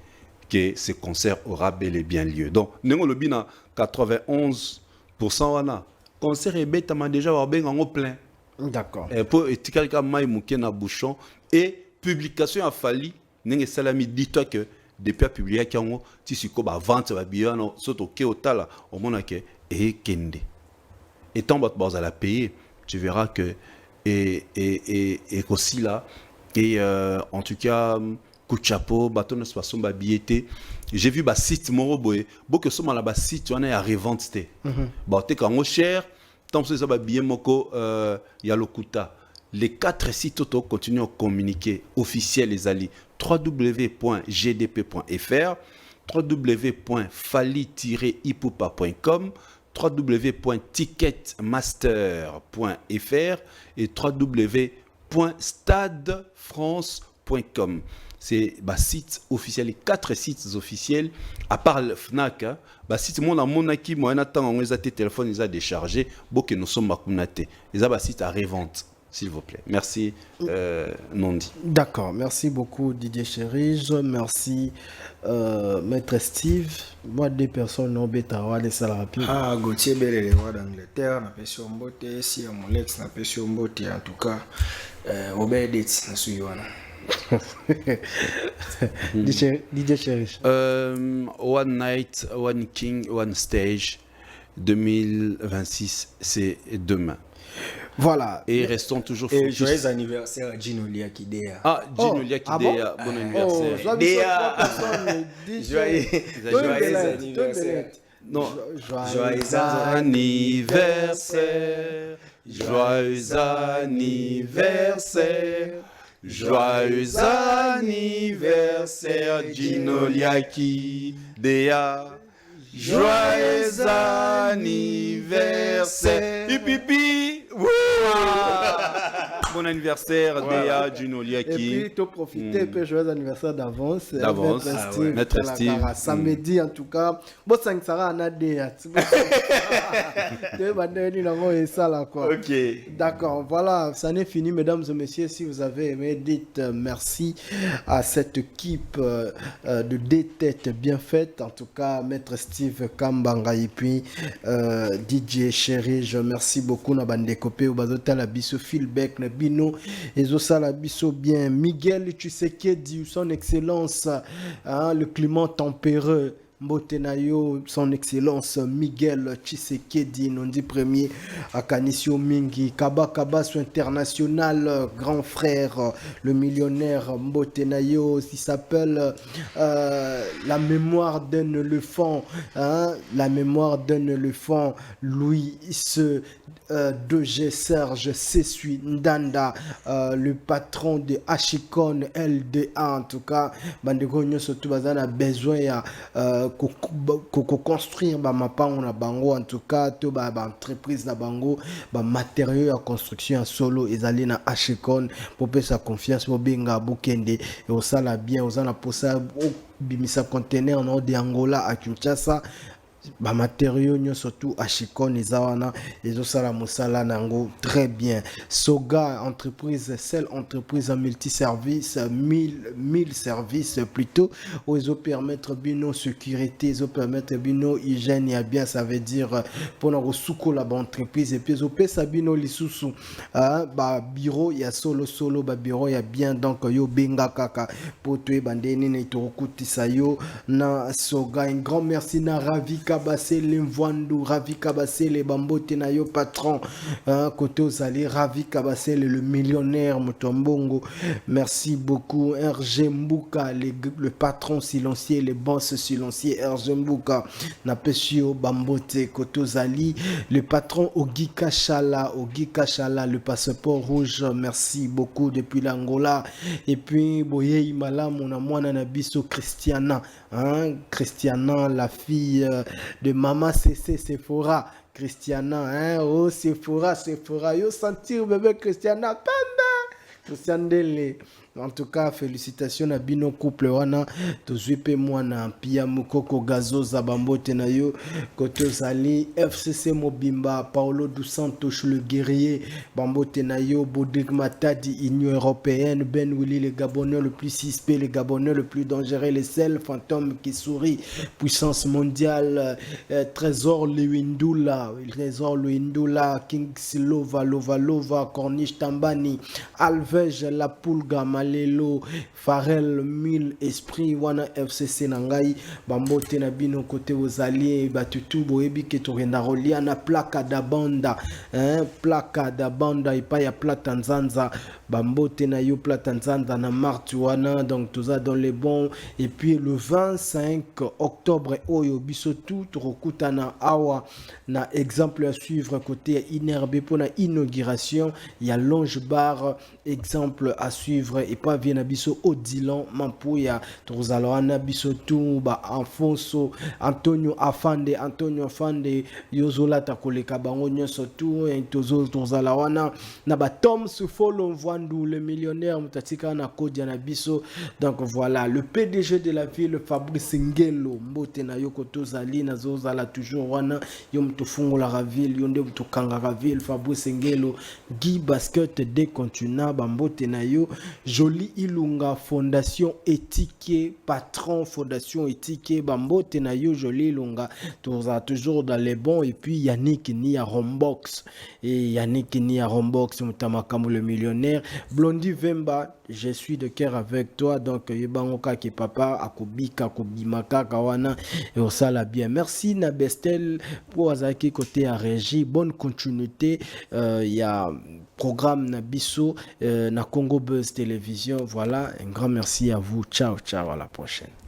que ce concert aura bel et bien lieu. Donc, nous le bina 91% wana. Concert est bête déjà va bien en plein. D'accord. Et pour etikali ka mai muke na bouchon et publication a Fali n'enge salami dis-toi que depuis à publier kango ti siko ba vente ba biano soto ke otala au mona ke et kende et tant bat à la payer tu verras que et aussi là et en tout cas coup de chapeau bateau ne se passe ba billetté j'ai vu ba site moro boy que soma là ba site on est à revente té ba té kango cher tant que ça ba billet moko ya lokuta. Les 4 sites auto continuent à communiquer officiels les alliés www.gdp.fr, www.fali-ipupa.com, www.ticketmaster.fr et www.stadefrance.com. C'est site officiel, les 4 sites officiels, à part le FNAC, site mon qui moi on attend on les a téléphone ils a déchargé, que nous sommes à Kunate. Ils ont site à revente. S'il vous plaît. Merci, Nondi. D'accord. Merci beaucoup, Didier Chérige. Merci, Maître Steve. Moi, des personnes n'ont pas de ça rapide. Ah, Gauthier Belle, les rois d'Angleterre, n'a pas sur Mbote, si mon ex n'a pas sur Mbote, en tout cas, Robert Ditz, n'a su Didier Chérige. One Night, One King, One Stage, 2026, c'est demain. Voilà. Et restons toujours focus. Et joyeux anniversaire à Gino Liakidea. Ah, Gino Liakidea, bon anniversaire. Joyeux anniversaire. Non, joyeux anniversaire. Joyeux anniversaire. Joyeux anniversaire, Gino Liakidea. Joyeux anniversaire. Hipipi. Bon anniversaire, Déa, Juno Liaki. Et puis, tu profiter, puis joyeux anniversaire d'avance. D'avance, Maître Steve. Samedi, en tout cas. Bon, ça sera un Déa. Ok. D'accord, voilà, ça n'est fini, mesdames et messieurs. Si vous avez aimé, dites merci à cette équipe de D-Tête bien faite. En tout cas, Maître Steve Kambanga et puis DJ Chéri, je remercie beaucoup. Nabandekopé, Obazota, la biso, Philbeck, Bino, Ezosa, la biso bien. Miguel Tshisekedi, son excellence, le climat tempéré. Mbotenayo, son excellence Miguel Tshisekedi, Nondi premier à Kanisio Mingi, Kabakabaso international, grand frère, le millionnaire Mbotenayo, qui s'appelle La mémoire d'un éléphant, La mémoire d'un éléphant, Louis ce 2G Serge Sesui Ndanda, le patron de Ashikon LDA, en tout cas, Bandegonyo surtout a besoin construire on a bango en tout cas to entreprise na bango matériaux à construction en solo et aller na Ashikon pour faire sa confiance pour benga bukende et au sala bien aux na posa bimisa conteneur en de Angola à Kinshasa matériaux surtout Ashikon Izawana et Osala Moussala Nango très bien. Soga entreprise, seule entreprise en multiservice, 1000 services plutôt, où ils ont permettre bino sécurité, ils ont permettre bino hygiène et bien ça veut dire pour nous souko la entreprise et puis ils ont payé bino lisusu bureau il y a solo bureau il y a bien donc yo benga kaka pour tuer bandeni ne tokuti sayo na Soga un grand merci na Ravi Kabasele Mvandu, Ravi Kabasele Bambote na yo patron, côté aux alliés, Ravi Kabasele le millionnaire Mutombongo, merci beaucoup. RG Mbuka, le patron silencieux, les boss silencieux, RG Mbuka, Napesio Bambote, côté aux alliés, le patron Ogi Kashala, le passeport rouge, merci beaucoup depuis l'Angola, et puis Boye Imala, mon amouana Nabiso Christiana, Christiana, la fille de Maman CC Sephora, Christiana, oh Sephora, yo sentir bébé Christiana, panda, Christiane Dele. En tout cas, félicitations à Bino couple wana tozuipe mwana pia mukoko gazo zabambote na yo koto zali FCC Mobimba Paulo dos Santos le guerrier bambote na yo Bodrik Matadi Union européenne Ben Willy le Gabonais le plus suspect, le Gabonais le plus dangereux, les seuls fantômes qui sourit, puissance mondiale, Trésor Luindula, King Silova Lova Corniche Tambani, Alver Norvège la Pulga Malelo Farel 1000 Esprit wana FCC Nangai bambote na bino côté aux alliés batutu boyebi ke torenda rolia na plaka da banda plaka da banda ipa ya plata nzanza bambote na yo plata nzanza na martu wana donc tout ça dans les bons et puis le 25 octobre oyo biso tout rokutana awa na exemple à suivre côté Inerbe pour la inauguration il y a Longe Bar exemple à suivre et pas bien biso Odilan Mampuya tozalwana biso tout ba Alfonso Antonio Afande Yozola takoleka bango nyonso tout et tozalawana na ba Tom Sufolo Mvandu le millionnaire mutatika na Kodia na biso donc voilà le PDG de la ville Fabrice Ngelo mbote na yoko tozali na zozala toujours wana yom tofungola la ville yonde tokanga la ville Fabrice Ngelo Guy Basket des continents bambote na yo Joli Ilunga Fondation Éthique patron Fondation Éthique bambote na yo Joli Ilunga toujours dans les bons et puis Yannick Nia Rombox et Yannick Nia Rombox mutamakambo le millionnaire Blondie Vemba je suis de cœur avec toi donc yebangoka ki papa akobika akobimaka kawana et on ça la bien merci na Bestel pour azaki côté à régie bonne continuité il y a programme na biso na Congo Buzz Télévision voilà un grand merci à vous ciao à la prochaine.